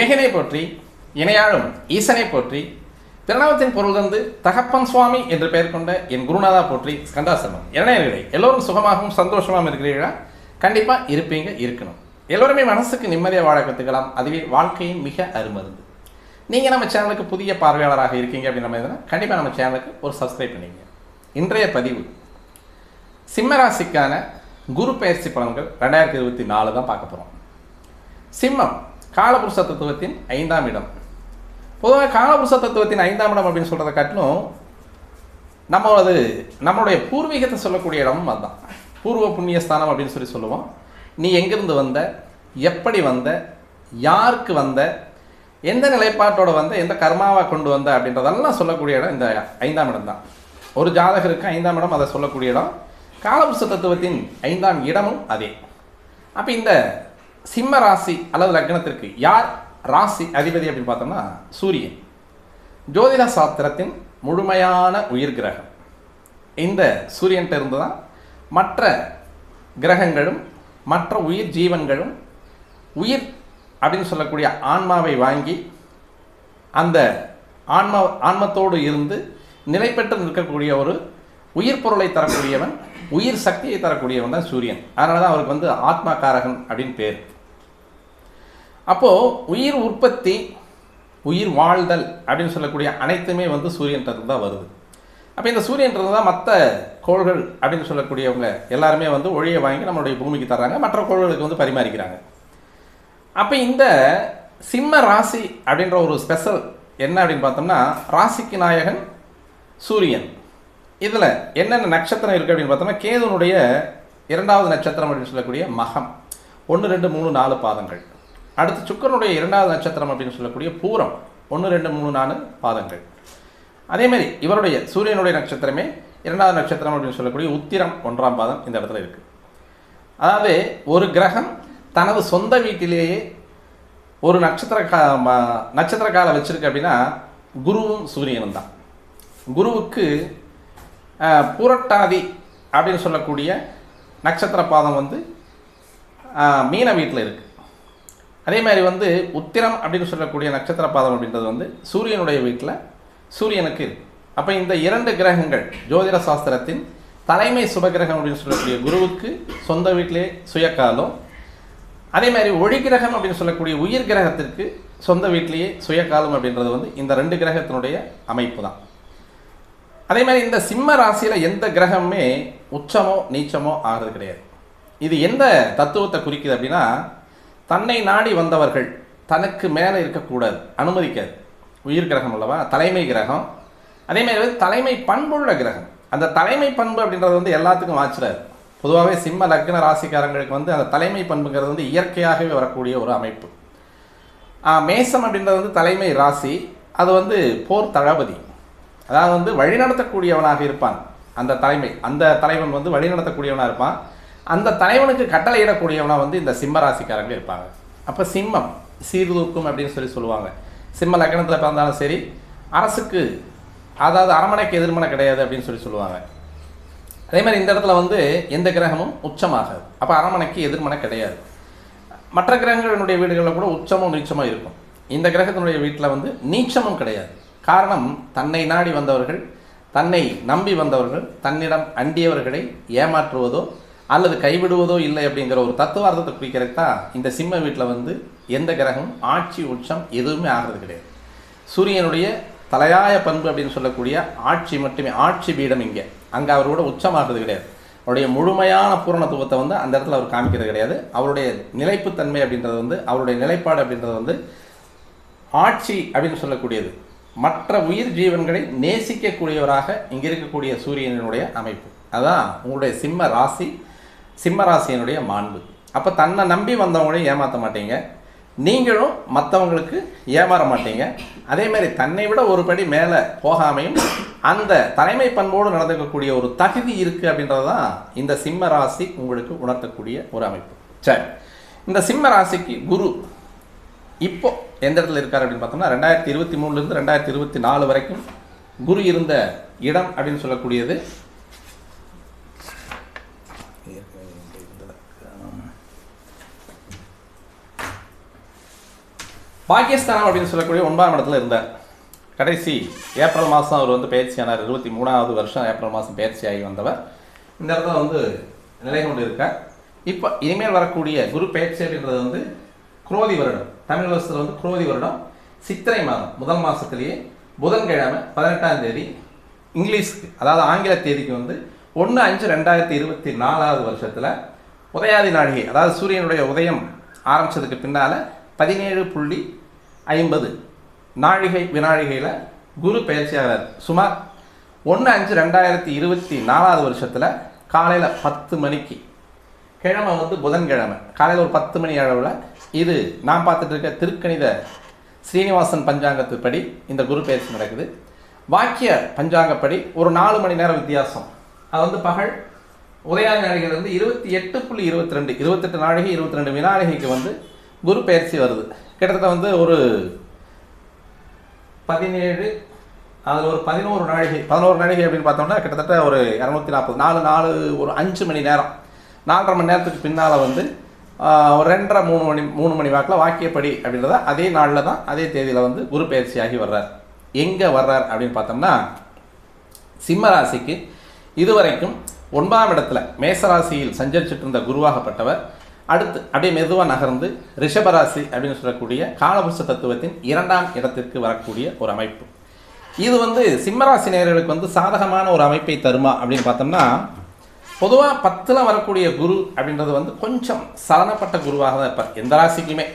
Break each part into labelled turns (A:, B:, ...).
A: ஏகனை போற்றி இணையாழும் ஈசனை போற்றி பிரணவத்தின் பொருள் தந்து தகப்பன் சுவாமி என்று பெயர் கொண்ட என் குருநாதா போற்றி ஸ்கந்தாசிரமம். இளைஞர்களே, எல்லோரும் சுகமாகவும் சந்தோஷமாகவும் இருக்கிறீர்களா? கண்டிப்பாக இருப்பீங்க, இருக்கணும். எல்லோருமே மனசுக்கு நிம்மதியாக வாழ கற்றுக்கலாம். அதுவே வாழ்க்கையின் மிக அருமருந்து. நீங்கள் நம்ம சேனலுக்கு புதிய பார்வையாளராக இருக்கீங்க அப்படின்னு நம்ம கண்டிப்பாக நம்ம சேனலுக்கு ஒரு சப்ஸ்கிரைப் பண்ணிங்க. இன்றைய பதிவு சிம்மராசிக்கான குரு பெயர்ச்சி பலன்கள் 2024 தான் பார்க்க போகிறோம். சிம்மம் காலபுருஷ தத்துவத்தின் 5ஆம் இடம். பொதுவாக காலபுருஷ தத்துவத்தின் 5ஆம் இடம் அப்படின்னு சொல்கிறத காட்டிலும் நம்மளுடைய பூர்வீகத்தை சொல்லக்கூடிய இடமும் அதுதான். பூர்வ புண்ணிய ஸ்தானம் அப்படின்னு சொல்லுவோம். நீ எங்கிருந்து வந்த, எப்படி வந்த, யாருக்கு வந்த, எந்த நிலைப்பாட்டோடு வந்த, எந்த கர்மாவை கொண்டு வந்த அப்படின்றதெல்லாம் சொல்லக்கூடிய இடம் இந்த 5ஆம் இடம் தான். ஒரு ஜாதகருக்கு 5ஆம் இடம் அதை சொல்லக்கூடிய இடம். காலபுருஷ தத்துவத்தின் 5ஆம் இடமும் அதே. அப்போ இந்த சிம்ம ராசி அல்லது லக்னத்திற்கு யார் ராசி அதிபதி அப்படின்னு பார்த்தோம்னா சூரியன். ஜோதிட சாஸ்திரத்தின் முழுமையான உயிர் கிரகம். இந்த சூரியன்கிட்ட இருந்து தான் மற்ற கிரகங்களும் மற்ற உயிர் ஜீவன்களும் உயிர் அப்படின்னு சொல்லக்கூடிய ஆன்மாவை வாங்கி அந்த ஆன்மத்தோடு இருந்து நிலை பெற்று நிற்கக்கூடிய ஒரு உயிர் பொருளை தரக்கூடியவன், உயிர் சக்தியை தரக்கூடியவன் தான் சூரியன். அதனால தான் அவருக்கு வந்து ஆத்மாகாரகன் அப்படின்னு பேர். அப்போது உயிர் உற்பத்தி, உயிர் வாழ்தல் அப்படின்னு சொல்லக்கூடிய அனைத்துமே வந்து சூரியன்றது தான் வருது. அப்போ இந்த சூரியன்றது தான் மற்ற கோள்கள் அப்படின்னு சொல்லக்கூடியவங்க எல்லாருமே வந்து ஒளியை வாங்கி நம்மளுடைய பூமிக்கு தர்றாங்க, மற்ற கோள்களுக்கு வந்து பரிமாறிக்கிறாங்க. அப்போ இந்த சிம்ம ராசி அப்படின்ற ஒரு ஸ்பெஷல் என்ன அப்படின்னு பார்த்தோம்னா, ராசிக்கு நாயகன் சூரியன். இதில் என்னென்ன நட்சத்திரம் இருக்குது அப்படின்னு பார்த்தோம்னா, கேதுனுடைய 2வது நட்சத்திரம் அப்படின்னு சொல்லக்கூடிய மகம் 1, 2, 3, 4 பாதங்கள். அடுத்து சுக்கிரனுடைய 2வது நட்சத்திரம் அப்படின்னு சொல்லக்கூடிய பூரம் 1, 2, 3, 4 பாதங்கள். அதேமாதிரி இவருடைய சூரியனுடைய நட்சத்திரமே 2வது நட்சத்திரம் அப்படின்னு சொல்லக்கூடிய உத்திரம் 1ஆம் பாதம் இந்த இடத்துல இருக்குது. அதாவது ஒரு கிரகம் தனது சொந்த வீட்டிலேயே ஒரு நட்சத்திர கால வச்சிருக்கு அப்படின்னா குருவும் சூரியனும் தான். குருவுக்கு பூரட்டாதி அப்படின்னு சொல்லக்கூடிய நட்சத்திர பாதம் வந்து மீன வீட்டில் இருக்குது. அதே மாதிரி வந்து உத்திரம் அப்படின்னு சொல்லக்கூடிய நட்சத்திர பாதம் அப்படின்றது வந்து சூரியனுடைய வீட்டில் சூரியனுக்கு இருக்குது. அப்போ இந்த 2 கிரகங்கள் ஜோதிட சாஸ்திரத்தின் தலைமை சுபகிரகம் அப்படின்னு சொல்லக்கூடிய குருவுக்கு சொந்த வீட்டிலே சுயக்காலம், அதே மாதிரி ஒளி கிரகம் அப்படின்னு சொல்லக்கூடிய உயிர் கிரகத்திற்கு சொந்த வீட்டிலேயே சுயக்காலம் அப்படின்றது வந்து இந்த 2 கிரகத்தினுடைய அமைப்பு தான். அதே மாதிரி இந்த சிம்ம ராசியில் எந்த கிரகமே உச்சமோ நீச்சமோ ஆகிறது கிடையாது. இது எந்த தத்துவத்தை குறிக்குது அப்படின்னா, தன்னை நாடி வந்தவர்கள் தனக்கு மேலே இருக்கக்கூடாது, அனுமதிக்காது. உயிர் கிரகம் அல்லவா, தலைமை கிரகம். அதேமாதிரி வந்து தலைமை பண்புள்ள கிரகம். அந்த தலைமை பண்பு அப்படின்றது வந்து எல்லாத்துக்கும் வாச்சிடாது. பொதுவாகவே சிம்ம லக்ன ராசிக்காரங்களுக்கு வந்து அந்த தலைமை பண்புங்கிறது வந்து இயற்கையாகவே வரக்கூடிய ஒரு அமைப்பு. மேசம் அப்படின்றது வந்து தலைமை ராசி. அது வந்து போர் தளபதி, அதாவது வந்து வழிநடத்தக்கூடியவனாக இருப்பான். அந்த தலைவன் வந்து வழிநடத்தக்கூடியவனாக இருப்பான். அந்த தலைவனுக்கு கட்டளையிடக்கூடியவனாக வந்து இந்த சிம்ம ராசிக்காரங்க இருப்பாங்க. அப்போ சிம்மம் சீர்தூக்கும் அப்படின்னு சொல்லுவாங்க. சிம்ம லக்னத்தில் பிறந்தாலும் சரி, அரசுக்கு அதாவது அரமனைக்கு எதிர்மனை கிடையாது அப்படின்னு சொல்லுவாங்க. அதே மாதிரி இந்த இடத்துல வந்து எந்த கிரகமும் உச்சமாகாது. அப்போ அரமனைக்கு எதிர்மனை கிடையாது. மற்ற கிரகங்களுடைய வீடுகளில் கூட உச்சமும் நீச்சமாக இருக்கும். இந்த கிரகத்தினுடைய வீட்டில் வந்து நீச்சமும் கிடையாது. காரணம், தன்னை நாடி வந்தவர்கள், தன்னை நம்பி வந்தவர்கள் தன்னிடம் அண்டியவர்களை ஏமாற்றுவதோ அல்லது கைவிடுவதோ இல்லை அப்படிங்கிற ஒரு தத்துவார்த்தத்தை குறிக்கிறதுக்கு தான் இந்த சிம்ம வீட்டில் வந்து எந்த கிரகமும் ஆட்சி உச்சம் எதுவுமே ஆகிறது கிடையாது. சூரியனுடைய தலையாய பண்பு அப்படின்னு சொல்லக்கூடிய ஆட்சி மட்டுமே, ஆட்சி பீடம் இங்கே, அங்கே அவரோட உச்சமாகிறது கிடையாது. அவருடைய முழுமையான பூரணத்துவத்தை வந்து அந்த இடத்துல அவர் காமிக்கிறது கிடையாது. அவருடைய நிலைப்புத்தன்மை அப்படின்றது வந்து, அவருடைய நிலைப்பாடு அப்படின்றது வந்து ஆட்சி அப்படின்னு சொல்லக்கூடியது. மற்ற உயிர் ஜீவன்களை நேசிக்கக்கூடியவராக இங்கே இருக்கக்கூடிய சூரியனுடைய அமைப்பு. அதுதான் உங்களுடைய சிம்ம ராசியினுடைய மாண்பு. அப்போ தன்னை நம்பி வந்தவங்களையும் ஏமாற்ற மாட்டீங்க, நீங்களும் மற்றவங்களுக்கு ஏமாற மாட்டீங்க. அதே மாதிரி தன்னை விட ஒரு படி மேலே போகாமையும் அந்த தலைமை பண்போடு நடந்துக்கக்கூடிய ஒரு தகுதி இருக்குது அப்படின்றது தான் இந்த சிம்ம ராசி உங்களுக்கு உணர்த்தக்கூடிய ஒரு அமைப்பு. சரி, இந்த சிம்ம ராசிக்கு குரு இப்போ எந்த இடத்துல இருக்கார் அப்படின்னு பார்த்தோம்னா, 2023 2024 வரைக்கும் குரு இருந்த இடம் அப்படின்னு சொல்லக்கூடியது பாகிஸ்தான் அப்படின்னு சொல்லக்கூடிய 9ஆம் இடத்துல இருந்தார். கடைசி ஏப்ரல் மாதம் அவர் வந்து பயிற்சியானார். 23வது வருஷம் ஏப்ரல் மாதம் பயிற்சியாகி வந்தவர் இந்த இடத்துல வந்து நிலை கொண்டு இருக்கார். இப்போ இனிமேல் வரக்கூடிய குரு பயிற்சி அப்படின்றது வந்து குரோதி வருடம், தமிழ் வருஷத்தில் வந்து குரோதி வருடம் சித்திரை மாதம் முதல் மாதத்துலேயே புதன்கிழமை 18ஆம் தேதி இங்கிலீஷ்க்கு, அதாவது ஆங்கில தேதிக்கு வந்து 1/5/2024 வருஷத்தில் உதயாதி நாழிகை, அதாவது சூரியனுடைய உதயம் ஆரம்பித்ததுக்கு பின்னால் 17:50 நாழிகை வினாழிகையில் குரு பயிற்சியாகிறார். சுமார் 1/5/2024 வருஷத்தில் காலையில் 10 மணிக்கு, கிழமை வந்து புதன்கிழமை காலையில் ஒரு 10 மணி அளவில், இது நான் பார்த்துட்டு இருக்க திருக்கணித ஸ்ரீனிவாசன் பஞ்சாங்கத்துப்படி இந்த குரு பயிற்சி நடக்குது. வாக்கிய பஞ்சாங்கப்படி ஒரு 4 மணி நேரம் வித்தியாசம். அது வந்து பகல் உதயாதி நாழிகையிலிருந்து 28.22 28 நாழிகை 22 வினாழிகைக்கு வந்து குரு பயிற்சி வருது. கிட்டத்தட்ட வந்து ஒரு 17, அதில் ஒரு 11 நாழிகை அப்படின்னு பார்த்தோம்னா கிட்டத்தட்ட ஒரு 240 4 ஒரு 5 மணி நேரம், 4.5 மணி நேரத்துக்கு பின்னால் வந்து ஒரு 2:30 3 மணி வாக்கில் வாக்கியப்படி அப்படின்றத அதே நாளில் தான் அதே தேதியில் வந்து குரு பயிற்சியாகி வர்றார். எங்கே வர்றார் அப்படின்னு பார்த்தோம்னா சிம்ம ராசிக்கு இதுவரைக்கும் 9ஆம் இடத்துல மேசராசியில் சஞ்சரிச்சுட்டு இருந்த குருவாகப்பட்டவர் அடுத்து அப்படியே மெதுவாக நகர்ந்து ரிஷபராசி அப்படின்னு சொல்லக்கூடிய காலபுருஷ தத்துவத்தின் 2ஆம் இடத்திற்கு வரக்கூடிய ஒரு அமைப்பு. இது வந்து சிம்மராசி நேயர்களுக்கு வந்து சாதகமான ஒரு அமைப்பை தருமா அப்படின்னு பார்த்தோம்னா, பொதுவாக 10ல் வரக்கூடிய குரு அப்படின்றது வந்து கொஞ்சம் சலனப்பட்ட குருவாக தான் இருப்பார் எந்த ராசிக்குமே.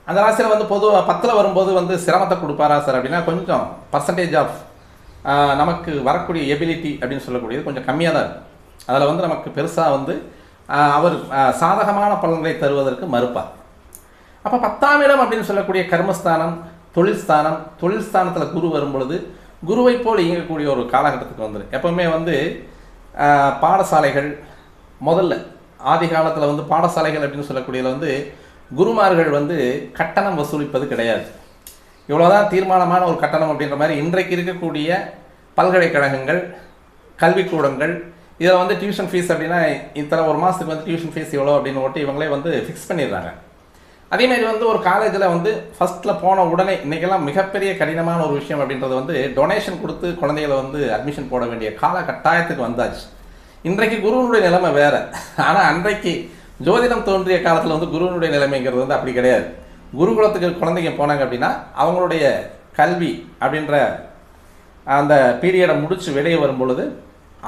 A: அந்த ராசியில் வந்து பொதுவாக 10ல் வரும்போது வந்து சிரமத்தை கொடுப்பாரா சார் அப்படின்னா, கொஞ்சம் பர்சன்டேஜ் ஆஃப் நமக்கு வரக்கூடிய எபிலிட்டி அப்படின்னு சொல்லக்கூடியது கொஞ்சம் கம்மியாக தான் இருக்கும். அதில் வந்து நமக்கு பெருசாக வந்து அவர் சாதகமான பலன்களை தருவதற்கு மறுப்பார். அப்போ 10ஆம் இடம் அப்படின்னு சொல்லக்கூடிய கர்மஸ்தானம், தொழில் ஸ்தானத்தில் குரு வரும் பொழுது குருவை போல் இயங்கக்கூடிய ஒரு காலகட்டத்துக்கு வந்துடும். எப்பவுமே வந்து பாடசாலைகள் முதல்ல ஆதி காலத்தில் வந்து பாடசாலைகள் அப்படின்னு சொல்லக்கூடியதில் வந்து குருமார்கள் வந்து கட்டணம் வசூலிப்பது கிடையாது. இவ்வளோதான் தீர்மானமான ஒரு கட்டணம் அப்படின்ற மாதிரி இன்றைக்கு இருக்கக்கூடிய பல்கலைக்கழகங்கள், கல்விக்கூடங்கள் இதில் வந்து டியூஷன் ஃபீஸ் அப்படின்னா இத்தனை ஒரு மாதத்துக்கு வந்து டியூஷன் ஃபீஸ் எவ்வளோ அப்படின்னு ஓட்டி இவங்களே வந்து ஃபிக்ஸ் பண்ணிடுறாங்க. அதேமாதிரி வந்து ஒரு காலேஜில் வந்து ஃபஸ்ட்டில் போன உடனே இன்றைக்கெல்லாம் மிகப்பெரிய கடினமான ஒரு விஷயம் அப்படின்றது வந்து டொனேஷன் கொடுத்து குழந்தைகளை வந்து அட்மிஷன் போட வேண்டிய கால கட்டாயத்துக்கு வந்தாச்சு. இன்றைக்கு குருவனுடைய நிலைமை வேறு. ஆனால் அன்றைக்கு ஜோதிடம் தோன்றிய காலத்தில் வந்து குருவனுடைய நிலைமைங்கிறது வந்து அப்படி கிடையாது. குருகுலத்துக்கு குழந்தைங்க போனாங்க அப்படின்னா அவங்களுடைய கல்வி அப்படின்ற அந்த பீரியடை முடித்து வெளியே வரும் பொழுது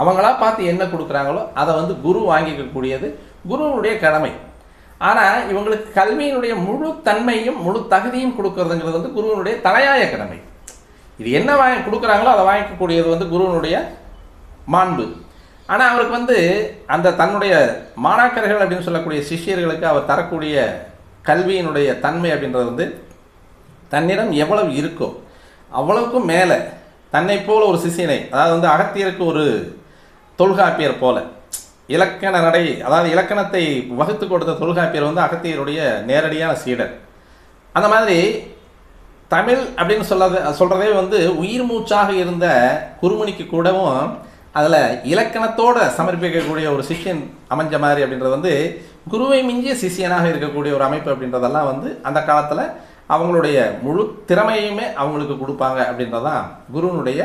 A: அவங்களா பார்த்து என்ன கொடுக்குறாங்களோ அதை வந்து குரு வாங்கிக்கக்கூடியது குருவனுடைய கடமை. ஆனால் இவங்களுக்கு கல்வியினுடைய முழு தன்மையும் முழு தகுதியும் கொடுக்கறதுங்கிறது வந்து குருவனுடைய தலையாய கடமை. இது என்ன கொடுக்குறாங்களோ அதை வாங்கிக்கக்கூடியது வந்து குருவனுடைய மாண்பு. ஆனால் அவருக்கு வந்து அந்த தன்னுடைய மாணாக்கர்கள் அப்படின்னு சொல்லக்கூடிய சிஷ்யர்களுக்கு அவர் தரக்கூடிய கல்வியினுடைய தன்மை அப்படின்றது வந்து தன்னிடம் எவ்வளவு இருக்கோ அவ்வளவுக்கும் மேலே தன்னை போல ஒரு சிஷியனை, அதாவது வந்து அகத்தியருக்கு ஒரு தொல்காப்பியர் போல இலக்கண நடை, அதாவது இலக்கணத்தை வகுத்து கொடுத்த தொல்காப்பியர் வந்து அகத்தியருடைய நேரடியான சீடர். அந்த மாதிரி தமிழ் அப்படின்னு சொல்கிறதே வந்து உயிர் மூச்சாக இருந்த குருமுனிக்கு கூடவும் அதில் இலக்கணத்தோடு சமர்ப்பிக்கக்கூடிய ஒரு சிஷியன் அமைஞ்ச மாதிரி அப்படின்றது வந்து குருவை மிஞ்சிய சிஷியனாக இருக்கக்கூடிய ஒரு அமைப்பு அப்படின்றதெல்லாம் வந்து அந்த காலத்தில் அவங்களுடைய முழு திறமையுமே அவங்களுக்கு கொடுப்பாங்க அப்படின்றதான் குருவனுடைய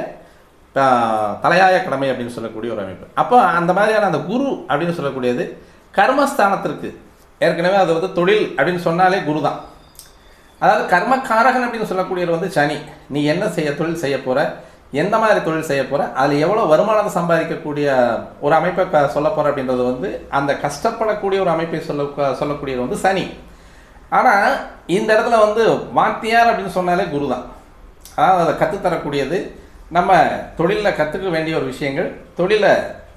A: தலையாய கடமை அப்படின்னு சொல்லக்கூடிய ஒரு அமைப்பு. அப்போ அந்த மாதிரியான அந்த குரு அப்படின்னு சொல்லக்கூடியது கர்மஸ்தானத்திற்கு, ஏற்கனவே அது வந்து தொழில் அப்படின்னு சொன்னாலே குரு தான். அதாவது கர்மக்காரகன் அப்படின்னு சொல்லக்கூடியது வந்து சனி. நீ என்ன தொழில் செய்ய போகிற, எந்த மாதிரி தொழில் செய்ய போகிற, அதில் எவ்வளோ வருமானத்தை சம்பாதிக்கக்கூடிய ஒரு அமைப்பை சொல்ல போகிற அப்படின்றது வந்து அந்த கஷ்டப்படக்கூடிய ஒரு அமைப்பை சொல்லக்கூடியது வந்து சனி. ஆனால் இந்த இடத்துல வந்து வாத்தியார் அப்படின்னு சொன்னாலே குரு தான். அதாவது அதை கற்றுத்தரக்கூடியது நம்ம தொழிலில் கற்றுக்க வேண்டிய ஒரு விஷயங்கள், தொழிலை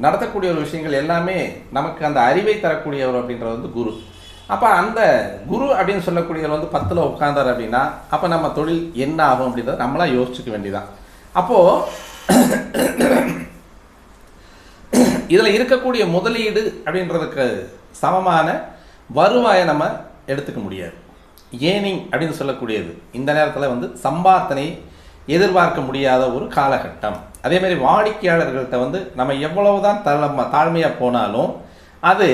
A: நடத்தக்கூடிய ஒரு விஷயங்கள் எல்லாமே நமக்கு அந்த அறிவை தரக்கூடியவர் அப்படின்றது வந்து குரு. அப்போ அந்த குரு அப்படின்னு சொல்லக்கூடியவர் வந்து 10ல் உட்கார்ந்தார் அப்படின்னா அப்போ நம்ம தொழில் என்ன ஆகும் அப்படின்றத நம்மளாம் யோசிச்சுக்க வேண்டியதான். அப்போது இதில் இருக்கக்கூடிய முதலீடு அப்படின்றதுக்கு சமமான வருவாயை நம்ம எடுத்துக்க முடியாது. ஏர்னிங் அப்படின்னு சொல்லக்கூடியது இந்த நேரத்தில் வந்து சம்பார்த்தனை எதிர்பார்க்க முடியாத ஒரு காலகட்டம். அதேமாதிரி வாடிக்கையாளர்கள்ட்ட வந்து நம்ம எவ்வளவு தான் தாழ்மையாக போனாலும் அது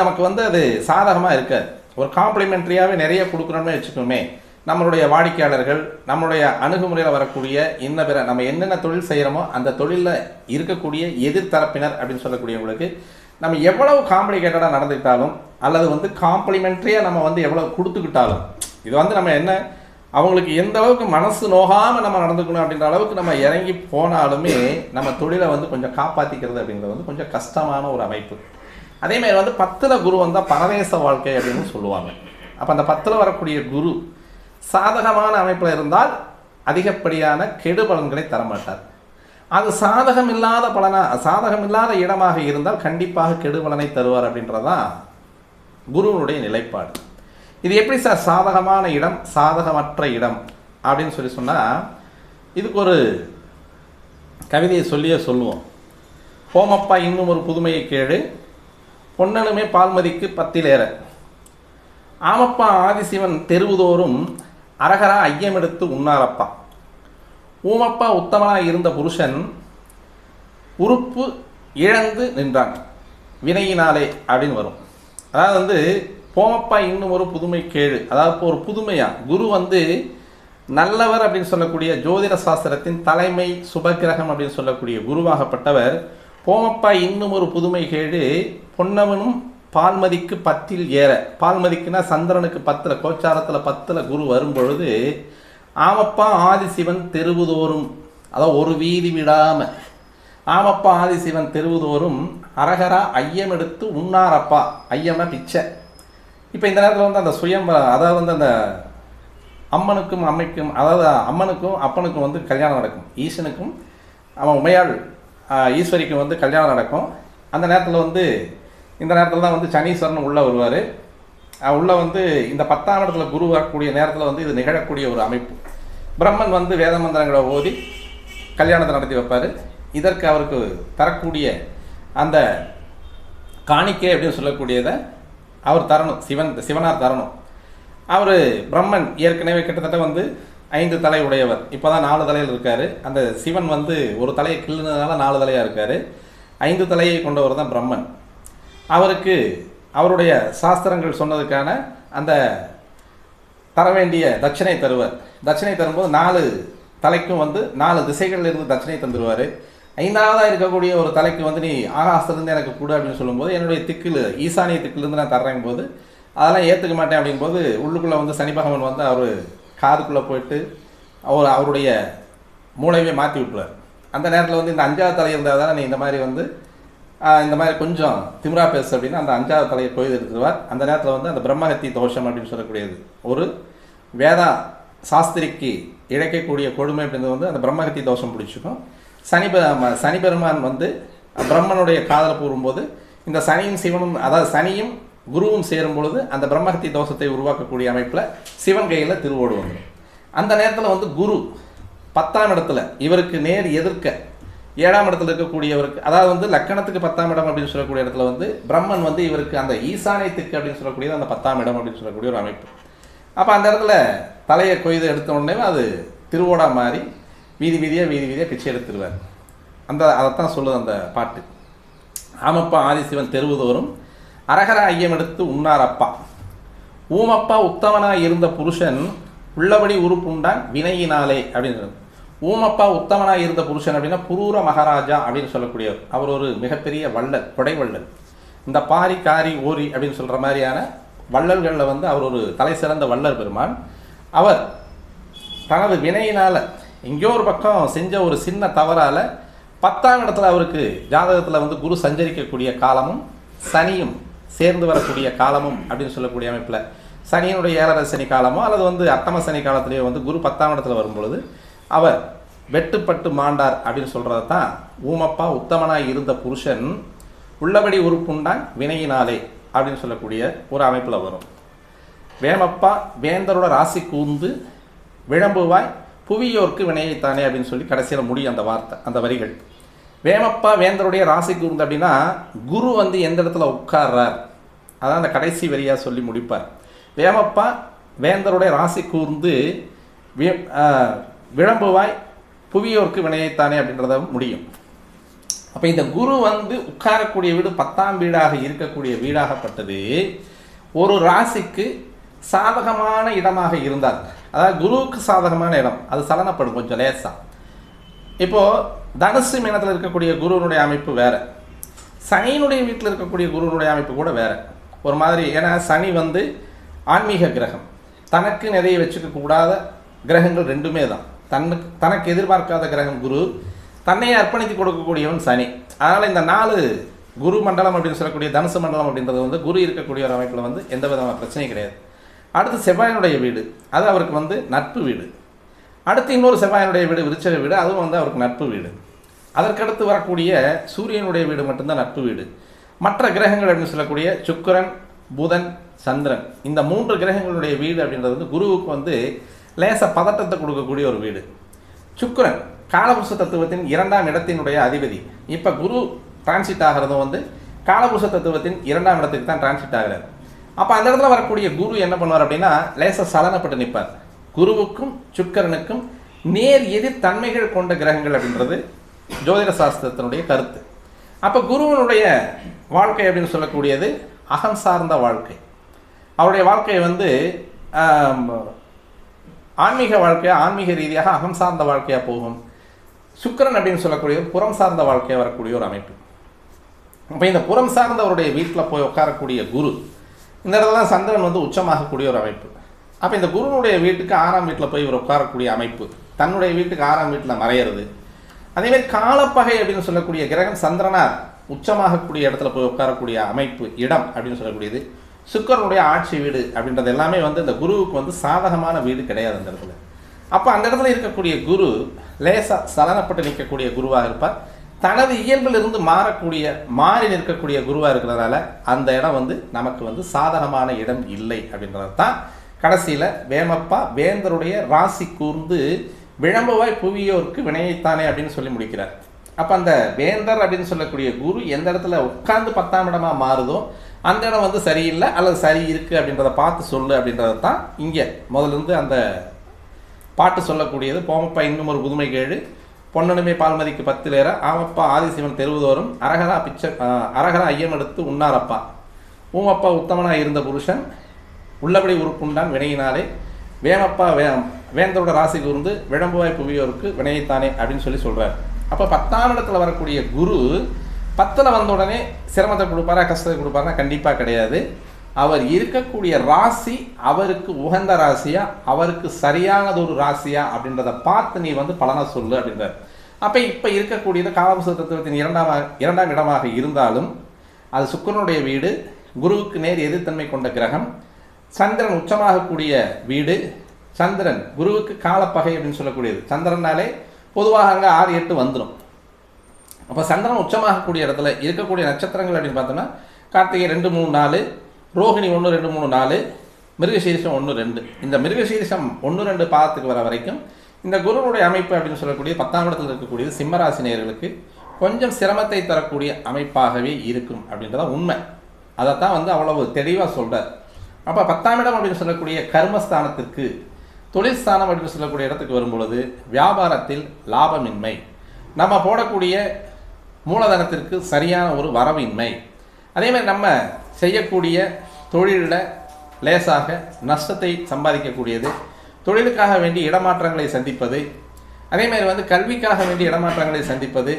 A: நமக்கு வந்து அது சாதகமாக இருக்காது. ஒரு காம்ப்ளிமெண்ட்ரியாகவே நிறைய கொடுக்குறோம்னு வச்சுக்கோமே, நம்மளுடைய வாடிக்கையாளர்கள், நம்மளுடைய அணுகுமுறையில் வரக்கூடிய இன்ன பிற நம்ம என்னென்ன தொழில் செய்கிறோமோ அந்த தொழிலில் இருக்கக்கூடிய எதிர்த்தரப்பினர் அப்படின்னு சொல்லக்கூடியவங்களுக்கு நம்ம எவ்வளவு காம்ப்ளிகேட்டடாக நடந்துக்கிட்டாலும் அல்லது வந்து காம்ப்ளிமெண்ட்ரியாக நம்ம வந்து எவ்வளோ கொடுத்துக்கிட்டாலும், இது வந்து நம்ம என்ன அவங்களுக்கு எந்த அளவுக்கு மனசு நோகாமல் நம்ம நடந்துக்கணும் அப்படின்ற அளவுக்கு நம்ம இறங்கி போனாலுமே நம்ம தொழிலை வந்து கொஞ்சம் காப்பாற்றிக்கிறது அப்படிங்கிறது வந்து கொஞ்சம் கஷ்டமான ஒரு அமைப்பு. அதேமாதிரி வந்து 10ல் குரு வந்தால் பரதேச வாழ்க்கை அப்படின்னு சொல்லுவாங்க. அப்போ அந்த 10ல் வரக்கூடிய குரு சாதகமான அமைப்பில் இருந்தால் அதிகப்படியான கெடு பலன்களை தரமாட்டார். அது சாதகம் இல்லாத இடமாக இருந்தால் கண்டிப்பாக கெடு பலனை தருவார் அப்படின்றதான் குருவனுடைய நிலைப்பாடு. இது எப்படி சார் சாதகமான இடம் சாதகமற்ற இடம் அப்படின்னு சொன்னால், இதுக்கு ஒரு கவிதையை சொல்லுவோம். போமப்பா இன்னும் ஒரு புதுமையை கேளு, பொன்னனுமே பால்மதிக்கு 10 ஏற, ஆமப்பா ஆதிசிவன் தெருவுதோறும் அரகரா ஐயமெடுத்து உண்ணாரப்பா, ஊமப்பா உத்தமனாக இருந்த புருஷன் உறுப்பு இழந்து நின்றான் வினையினாலே அப்படின்னு வரும். அதாவது வந்து போமப்பா இன்னும் ஒரு புதுமை கேளு, அதாவது இப்போ ஒரு புதுமையா குரு வந்து நல்லவர் அப்படின்னு சொல்லக்கூடிய ஜோதிட சாஸ்திரத்தின் தலைமை சுபகிரகம் அப்படின்னு சொல்லக்கூடிய குருவாகப்பட்டவர் போமப்பா இன்னும் ஒரு புதுமை கேளு, பொன்னவனும் பால்மதிக்கு 10 ஏற, பால்மதிக்குன்னா சந்திரனுக்கு 10 கோச்சாரத்தில் 10 குரு வரும்பொழுது ஆமப்பா ஆதிசிவன் தெருவுதோறும், அதாவது ஒரு வீதி விடாமல் ஆமப்பா ஆதிசிவன் தெருவுதோறும் அரகரா ஐயம் எடுத்து உண்ணாரப்பா, ஐயம்னா பிச்சை. இப்போ இந்த நேரத்தில் வந்து அந்த அதாவது வந்து அந்த அம்மனுக்கும் அம்மைக்கும், அதாவது அம்மனுக்கும் அப்பனுக்கும் வந்து கல்யாணம் நடக்கும், ஈசனுக்கும் அவன் உமையாள் ஈஸ்வரிக்கும் வந்து கல்யாணம் நடக்கும். அந்த நேரத்தில் வந்து இந்த நேரத்தில் தான் வந்து சனீஸ்வரன் உள்ளே வருவார். உள்ளே வந்து இந்த 10ஆம் இடத்துல குரு வரக்கூடிய நேரத்தில் வந்து இது நிகழக்கூடிய ஒரு அமைப்பு. பிரம்மன் வந்து வேத மந்திரங்களை ஓதி கல்யாணத்தை நடத்தி வைப்பார். இதற்கு அவருக்கு தரக்கூடிய அந்த காணிக்கை அப்படின்னு சொல்லக்கூடியதை அவர் தரணும், சிவனார் தரணும். அவர் பிரம்மன் ஏற்கனவே கிட்டத்தட்ட வந்து 5 தலை உடையவர், இப்போ தான் 4 தலையில் இருக்கார். அந்த சிவன் வந்து ஒரு தலையை கிள்ளுனதுனால 4 தலையாக இருக்கார். 5 தலையை கொண்டவர் தான் பிரம்மன். அவருக்கு அவருடைய சாஸ்திரங்கள் சொன்னதுக்கான அந்த தர வேண்டிய தட்சணை தருவார். தட்சணை தரும்போது 4 தலைக்கும் வந்து 4 திசைகளில் இருந்து தட்சணை தந்துடுவார். 5ஆவதாக இருக்கக்கூடிய ஒரு தலைக்கு வந்து நீ ஆகாசத்துலேருந்து எனக்கு கொடு அப்படின்னு சொல்லும்போது, என்னுடைய திக்கில் ஈசானிய திக்கிலிருந்து நான் தர்றேன் போது அதெல்லாம் ஏற்றுக்க மாட்டேன் அப்படிங்கும்போது உள்ளுக்குள்ளே வந்து சனி பகவான் வந்து அவர் காதுக்குள்ளே போயிட்டு அவருடைய மூளையவே மாற்றி விட்டுருவார். அந்த நேரத்தில் வந்து இந்த 5ஆவது தலை இருந்தால் தானே நீ இந்த மாதிரி கொஞ்சம் திமிரா பேசு அப்படின்னு அந்த 5ஆவது தலையை கொய்து எடுத்துருவார். அந்த நேரத்தில் வந்து அந்த பிரம்மஹத்தி தோஷம் அப்படின்னு சொல்லக்கூடியது ஒரு வேதா சாஸ்திரிக்கு இழைக்கக்கூடிய கொடுமை அப்படின்றது வந்து அந்த பிரம்மஹத்தி தோஷம் பிடிச்சிக்கும். சனி பெருமான் வந்து பிரம்மனுடைய காதலை கூறும்போது இந்த சனியும் சிவனும், அதாவது சனியும் குருவும் சேரும் பொழுது அந்த பிரம்மஹத்தி தோஷத்தை உருவாக்கக்கூடிய அமைப்பில் சிவன் கையில் திருவோடு வந்துடும். அந்த நேரத்தில் வந்து குரு 10ஆம் இடத்துல இவருக்கு நேர் எதிர்க்க 7ஆம் இடத்துல இருக்கக்கூடியவருக்கு, அதாவது வந்து லக்கணத்துக்கு 10ஆம் இடம் அப்படின்னு சொல்லக்கூடிய இடத்துல வந்து பிரம்மன் வந்து இவருக்கு அந்த ஈசானியத்துக்கு அப்படின்னு சொல்லக்கூடியது அந்த 10ஆம் இடம் அப்படின்னு சொல்லக்கூடிய ஒரு அமைப்பு. அப்போ அந்த இடத்துல தலையை கொய்து எடுத்த உடனே அது திருவோடா மாறி வீதி வீதியாக பிச்சை எடுத்துருவார். அதைத்தான் சொல்லுது அந்த பாட்டு. ஆமப்பா ஆதிசிவன் தெருவுதோறும் அரகர ஐயம் எடுத்து உண்ணாரப்பா, ஊமப்பா உத்தமனாக இருந்த புருஷன் உள்ளபடி உறுப்புண்டான் வினையினாலே அப்படின்னு. ஊமப்பா உத்தமனாக இருந்த புருஷன் அப்படின்னா புரூர மகாராஜா அப்படின்னு சொல்லக்கூடியவர். அவர் ஒரு மிகப்பெரிய வள்ளல், கொடை வள்ளல். இந்த பாரி காரி ஓரி அப்படின்னு சொல்கிற மாதிரியான வள்ளல்களில் வந்து அவர் ஒரு தலை சிறந்த வள்ளல் பெருமான். அவர் தனது வினையினால் எங்கேயோ ஒரு பக்கம் செஞ்ச ஒரு சின்ன தவறால் 10ஆம் இடத்துல அவருக்கு ஜாதகத்தில் வந்து குரு சஞ்சரிக்கக்கூடிய காலமும் சனியும் சேர்ந்து வரக்கூடிய காலமும் அப்படின்னு சொல்லக்கூடிய அமைப்பில் சனியினுடைய 7.5 சனி காலமோ அல்லது வந்து அட்டம சனி காலத்திலேயோ வந்து குரு 10ஆம் இடத்துல வரும்பொழுது அவர் வெட்டுப்பட்டு மாண்டார் அப்படின்னு சொல்கிறது தான் ஊமப்பா உத்தமனாக இருந்த புருஷன் உள்ளபடி உறுப்புண்டான் வினையினாலே அப்படின்னு சொல்லக்கூடிய ஒரு அமைப்பில் வரும். வேமப்பா வேந்தரோட ராசி கூர்ந்து விளம்புவாய் புவியோர்க்கு வினையைத்தானே அப்படின்னு சொல்லி கடைசியில் முடியும் அந்த வார்த்தை, அந்த வரிகள். வேமப்பா வேந்தருடைய ராசி கூர்ந்து அப்படின்னா குரு வந்து எந்த இடத்துல உட்கார்றார், அதான் அந்த கடைசி வரியாக சொல்லி முடிப்பார். வேமப்பா வேந்தருடைய ராசி கூர்ந்து விளம்புவாய் புவியோர்க்கு வினையைத்தானே அப்படின்றத முடியும். அப்போ இந்த குரு வந்து உட்காரக்கூடிய வீடு 10ஆம் வீடாக இருக்கக்கூடிய வீடாகப்பட்டது ஒரு ராசிக்கு சாதகமான இடமாக இருந்தால், அதாவது குருவுக்கு சாதகமான இடம் அது சலனப்படும் கொஞ்சம் லேசாக. இப்போது தனுசு மீனத்தில் இருக்கக்கூடிய குருவினுடைய அமைப்பு வேறு, சனியினுடைய வீட்டில் இருக்கக்கூடிய குருவினுடைய அமைப்பு கூட வேறு ஒரு மாதிரி. ஏன்னா சனி வந்து ஆன்மீக கிரகம், தனக்கு நிறைய வச்சுக்க கூடாத கிரகங்கள் ரெண்டுமே தான். தனக்கு எதிர்பார்க்காத கிரகம் குரு, தன்னையே அர்ப்பணித்து கொடுக்கக்கூடியவன் சனி. அதனால் இந்த 4 குரு மண்டலம் அப்படின்னு சொல்லக்கூடிய தனுசு மண்டலம் அப்படின்றது வந்து குரு இருக்கக்கூடிய ஒரு அமைப்பில் வந்து எந்த விதமான பிரச்சனையும் கிடையாது. அடுத்து செவ்வாயினுடைய வீடு, அது அவருக்கு வந்து நட்பு வீடு. அடுத்து இன்னொரு செவ்வாயினுடைய வீடு விருச்சக வீடு, அதுவும் வந்து அவருக்கு நட்பு வீடு. அதற்கடுத்து வரக்கூடிய சூரியனுடைய வீடு மட்டும்தான் நட்பு வீடு. மற்ற கிரகங்கள் அப்படின்னு சொல்லக்கூடிய சுக்கிரன், புதன், சந்திரன், இந்த 3 கிரகங்களுடைய வீடு அப்படின்றது வந்து குருவுக்கு வந்து லேச பதட்டத்தை கொடுக்கக்கூடிய ஒரு வீடு. சுக்கிரன் காலபுருஷ தத்துவத்தின் 2ஆம் இடத்தினுடைய அதிபதி. இப்போ குரு டிரான்சிட் ஆகிறதும் வந்து காலபுருஷ தத்துவத்தின் 2ஆம் இடத்துக்கு தான் டிரான்சிட் ஆகிறார். அப்போ அந்த இடத்துல வரக்கூடிய குரு என்ன பண்ணுவார் அப்படின்னா லேச சலனப்பட்டு நிற்பார். குருவுக்கும் சுக்கிரனுக்கும் நேர் எதிர் தன்மைகள் கொண்ட கிரகங்கள் அப்படின்றது ஜோதிட சாஸ்திரத்தினுடைய கருத்து. அப்போ குருவனுடைய வாழ்க்கை அப்படின்னு சொல்லக்கூடியது அகம் சார்ந்த வாழ்க்கை. அவருடைய வாழ்க்கையை வந்து ஆன்மீக வாழ்க்கையாக, ஆன்மீக ரீதியாக அகம் சார்ந்த வாழ்க்கையாக போகும். சுக்கிரன் அப்படின்னு சொல்லக்கூடிய புறம் சார்ந்த வாழ்க்கையாக வரக்கூடிய ஒரு அமைப்பு. அப்போ இந்த புறம் சார்ந்தவருடைய வீட்டில் போய் உட்காரக்கூடிய குரு, இந்த இடத்துல சந்திரன் வந்து உச்சமாகக்கூடிய ஒரு அமைப்பு. அப்போ இந்த குருனுடைய வீட்டுக்கு 6ஆம் வீட்டில் போய் இவர் உட்காரக்கூடிய அமைப்பு, தன்னுடைய வீட்டுக்கு 6ஆம் வீட்டில் மறையிறது. அதேமாதிரி காலப்பகை அப்படின்னு சொல்லக்கூடிய கிரகம் சந்திரனார் உச்சமாகக்கூடிய இடத்துல போய் உட்காரக்கூடிய அமைப்பு, இடம் அப்படின்னு சொல்லக்கூடியது சுக்கிரனுடைய ஆட்சி வீடு அப்படின்றது எல்லாமே வந்து இந்த குருவுக்கு வந்து சாதகமான வீடு கிடையாது அந்த இடத்துல. அப்போ அந்த இடத்துல இருக்கக்கூடிய குரு லேசாக சலனப்பட்டு நிற்கக்கூடிய குருவாக இருப்பார். தனது இயல்பிலிருந்து மாறி நிற்கக்கூடிய குருவாக இருக்கிறதால அந்த இடம் வந்து நமக்கு வந்து சாதகமான இடம் இல்லை அப்படின்றது தான் கடைசியில் வேமப்பா வேந்தருடைய ராசி கூர்ந்து விளம்புவாய் புவியோருக்கு வினையைத்தானே அப்படின்னு சொல்லி முடிக்கிறார். அப்போ அந்த வேந்தர் அப்படின்னு சொல்லக்கூடிய குரு எந்த இடத்துல உட்கார்ந்து 10ஆம் இடமா மாறுதோ அந்த இடம் வந்து சரியில்லை அல்லது சரி இருக்குது அப்படின்றத பார்த்து சொல்லு அப்படின்றது தான் இங்கே முதலிருந்து அந்த பாட்டு சொல்லக்கூடியது. போமப்பா இன்னும் ஒரு புதுமை கேடு, பொன்னனுமே பால்மதிக்கு 10 லேர, ஆமப்பா ஆதிசிவன் தெருவுதோறும் அரகரா ஐயம் எடுத்து உண்ணாரப்பா, ஊமப்பா உத்தமனாக இருந்த புருஷன் உள்ளபடி உருப்புண்டான் வினையினாலே, வேமப்பா வேந்தரோட ராசி கூர்ந்து விளம்புவாய் புவியோருக்கு வினையைத்தானே அப்படின்னு சொல்லி சொல்கிறார். அப்போ 10ஆம் இடத்துல வரக்கூடிய குரு 10ல் வந்த உடனே சிரமத்தை கொடுப்பாரா, கஷ்டத்தை கொடுப்பாரா? கண்டிப்பாக கிடையாது. அவர் இருக்கக்கூடிய ராசி அவருக்கு உகந்த ராசியா, அவருக்கு சரியானதொரு ராசியா அப்படின்றத பார்த்து நீ வந்து பலனை சொல்லு அப்படின்றார். அப்போ இப்போ இருக்கக்கூடியது காலபுருஷ தத்துவத்தின் 2ஆம் இடமாக இருந்தாலும் அது சுக்கிரனுடைய வீடு, குருவுக்கு நேர் எதிர்த்தன்மை கொண்ட கிரகம், சந்திரன் உச்சமாகக்கூடிய வீடு, சந்திரன் குருவுக்கு காலப்பகை அப்படின்னு சொல்லக்கூடியது. சந்திரனாலே பொதுவாக அங்கே 6, 8 வந்துடும். அப்போ சந்திரன் உச்சமாகக்கூடிய இடத்துல இருக்கக்கூடிய நட்சத்திரங்கள் அப்படின்னு பார்த்தோம்னா கார்த்திகை 2, 3, 4, ரோஹிணி 1, 2, 3, 4, மிருகசீரிஷம் 1, 2. இந்த மிருகசீரிஷம் 1, 2 பாதத்துக்கு வர வரைக்கும் இந்த குருனுடைய அமைப்பு அப்படின்னு சொல்லக்கூடிய 10ஆம் இடத்தில் இருக்கக்கூடியது சிம்மராசி நேயர்களுக்கு கொஞ்சம் சிரமத்தை தரக்கூடிய அமைப்பாகவே இருக்கும் அப்படின்றத உண்மை. அதைத்தான் வந்து அவ்வளவு தெளிவாக சொல்கிறார். அப்போ 10ஆம் இடம் அப்படின்னு சொல்லக்கூடிய கர்மஸ்தானத்திற்கு, தொழில் ஸ்தானம் அப்படின்னு சொல்லக்கூடிய இடத்துக்கு வரும்பொழுது வியாபாரத்தில் லாபமின்மை, நம்ம போடக்கூடிய மூலதனத்திற்கு சரியான ஒரு வரவின்மை, அதேமாதிரி நம்ம செய்யக்கூடிய தொழிலில் லேசாக நஷ்டத்தை சம்பாதிக்கக்கூடியது, தொழிலுக்காக வேண்டி இடமாற்றங்களை சந்திப்பது, அதேமாதிரி வந்து கல்விக்காக வேண்டி இடமாற்றங்களை சந்திப்பது,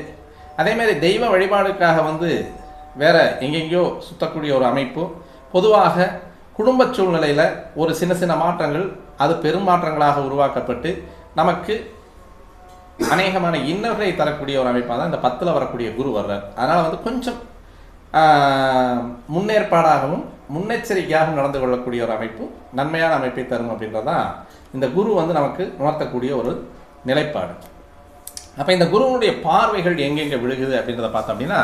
A: அதேமாதிரி தெய்வ வழிபாடுக்காக வந்து வேறு எங்கெங்கேயோ சுற்றக்கூடிய ஒரு அமைப்பு, பொதுவாக குடும்ப சூழ்நிலையில் ஒரு சின்ன சின்ன மாற்றங்கள் அது பெரும் மாற்றங்களாக உருவாக்கப்பட்டு நமக்கு அநேகமான இன்னல்களை தரக்கூடிய ஒரு அமைப்பாக தான் இந்த 10ல் வரக்கூடிய குரு வர்றார். அதனால் வந்து கொஞ்சம் முன்னேற்பாடாகவும் முன்னெச்சரிக்கையாகவும் நடந்து கொள்ளக்கூடிய ஒரு அமைப்பு நன்மையான அமைப்பை தரும் அப்படின்றதான் இந்த குரு வந்து நமக்கு உணர்த்தக்கூடிய ஒரு நிலைப்பாடு. அப்போ இந்த குருவனுடைய பார்வைகள் எங்கெங்கே விழுகுது அப்படின்றத பார்த்தோம் அப்படின்னா,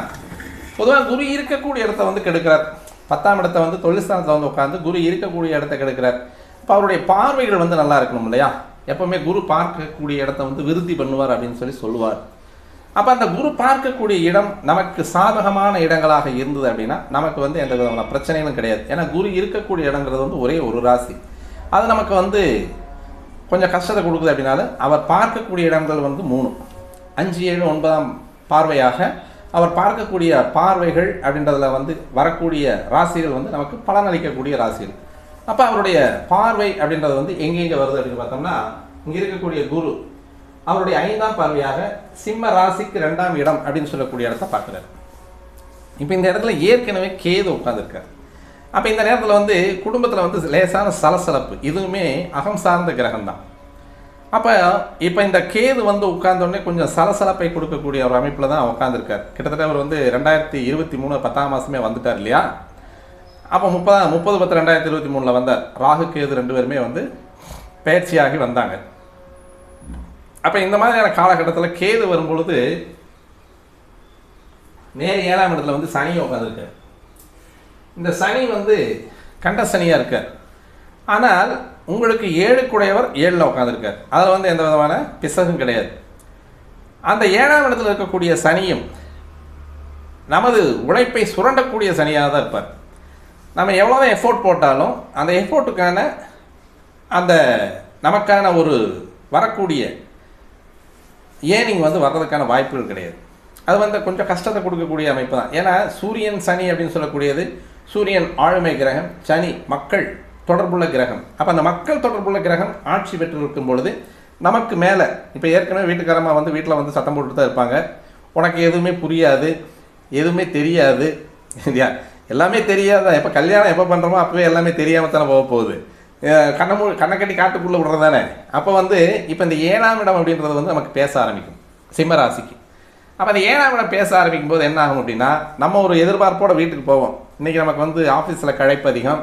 A: பொதுவாக குரு இருக்கக்கூடிய இடத்த வந்து கெடுக்கிறார். 10ஆம் இடத்த வந்து தொழில் ஸ்தானத்தில் வந்து உட்காந்து குரு இருக்கக்கூடிய இடத்த கெடுக்கிறார். இப்போ அவருடைய பார்வைகள் வந்து நல்லா இருக்கணும் இல்லையா? எப்போவுமே குரு பார்க்கக்கூடிய இடத்த வந்து விருத்தி பண்ணுவார் அப்படின்னு சொல்லி சொல்லுவார். அப்போ அந்த குரு பார்க்கக்கூடிய இடம் நமக்கு சாதகமான இடங்களாக இருந்தது அப்படின்னா நமக்கு வந்து எந்த விதமான பிரச்சனைகளும் கிடையாது. ஏன்னா குரு இருக்கக்கூடிய இடங்கிறது வந்து ஒரே ஒரு ராசி, அது நமக்கு வந்து கொஞ்சம் கஷ்டத்தை கொடுக்குது அப்படின்னாலும் அவர் பார்க்கக்கூடிய இடங்கள் வந்து 3, 5, 7, 9ஆம் பார்வையாக அவர் பார்க்கக்கூடிய பார்வைகள் அப்படின்றதில் வந்து வரக்கூடிய ராசிகள் வந்து நமக்கு பலனளிக்கக்கூடிய ராசிகள். அப்போ அவருடைய பார்வை அப்படின்றது வந்து எங்கெங்கே வருது அப்படின்னு பார்த்தோம்னா, இங்கே இருக்கக்கூடிய குரு அவருடைய 5ஆம் பார்வையாக சிம்ம ராசிக்கு 2ஆம் இடம் அப்படின்னு சொல்லக்கூடிய இடத்த பார்க்குறாரு. இப்போ இந்த இடத்துல ஏற்கனவே கேது உட்காந்துருக்காரு. அப்போ இந்த நேரத்தில் வந்து குடும்பத்தில் வந்து லேசான சலசலப்பு, இதுவுமே அகம் சார்ந்த கிரகம் தான். அப்போ இப்போ இந்த கேது வந்து உட்கார்ந்தோடனே கொஞ்சம் சலசலப்பை கொடுக்கக்கூடிய ஒரு அமைப்பில் தான் உட்காந்துருக்கார். கிட்டத்தட்ட அவர் வந்து 2023 10ஆம் மாதமே வந்துட்டார் இல்லையா? அப்போ 30/10/2023 வந்தார். ராகு கேது 2 பேருமே வந்து பயிற்சியாகி வந்தாங்க. அப்போ இந்த மாதிரியான காலகட்டத்தில் கேது வரும்பொழுது நேர் 7ஆம் இடத்துல வந்து சனி உட்காந்துருக்கார். இந்த சனி வந்து கண்ட சனியாக இருக்கார். ஆனால் உங்களுக்கு 7 குடையவர் 7ல் உட்காந்துருக்கார். அதில் வந்து எந்த விதமான பிசகும் கிடையாது. அந்த 7ஆம் இடத்துல இருக்கக்கூடிய சனியும் நமது உழைப்பை சுரண்டக்கூடிய சனியாக தான் இருப்பார். நம்ம எவ்வளோதான் எஃபோர்ட் போட்டாலும் அந்த எஃபோர்ட்டுக்கான அந்த நமக்கான ஒரு வரக்கூடிய ஏர்னிங் வந்து வர்றதுக்கான வாய்ப்புகள் கிடையாது. அது வந்து கொஞ்சம் கஷ்டத்தை கொடுக்கக்கூடிய அமைப்பு தான். ஏன்னா சூரியன் சனி அப்படின்னு சொல்லக்கூடியது, சூரியன் ஆளுமை கிரகம், சனி மக்கள் தொடர்புள்ள கிரகம். அப்போ அந்த மக்கள் தொடர்புள்ள கிரகம் ஆட்சி பெற்று இருக்கும் பொழுது நமக்கு மேலே இப்போ ஏற்கனவே வீட்டுக்காரமாக வந்து வீட்டில் வந்து சத்தம் போட்டுட்டு தான் இருப்பாங்க. உனக்கு எதுவுமே புரியாது, எதுவுமே தெரியாது இல்லையா? எல்லாமே தெரியாத. இப்போ கல்யாணம் எப்போ பண்ணுறோமோ அப்போவே எல்லாமே தெரியாமல் தானே போக போகுது. கண்ணை கட்டி காட்டுக்குள்ளே விடுறது தானே. அப்போ வந்து இப்போ இந்த 7ஆம் இடம் அப்படின்றது வந்து நமக்கு பேச ஆரம்பிக்கும் சிம்ம ராசிக்கு. அப்போ அந்த 7ஆம் இடம் பேச ஆரம்பிக்கும் போது என்ன ஆகும் அப்படின்னா, நம்ம ஒரு எதிர்பார்ப்போடு வீட்டுக்கு போவோம். இன்றைக்கி நமக்கு வந்து ஆஃபீஸில் கழைப்பு அதிகம்,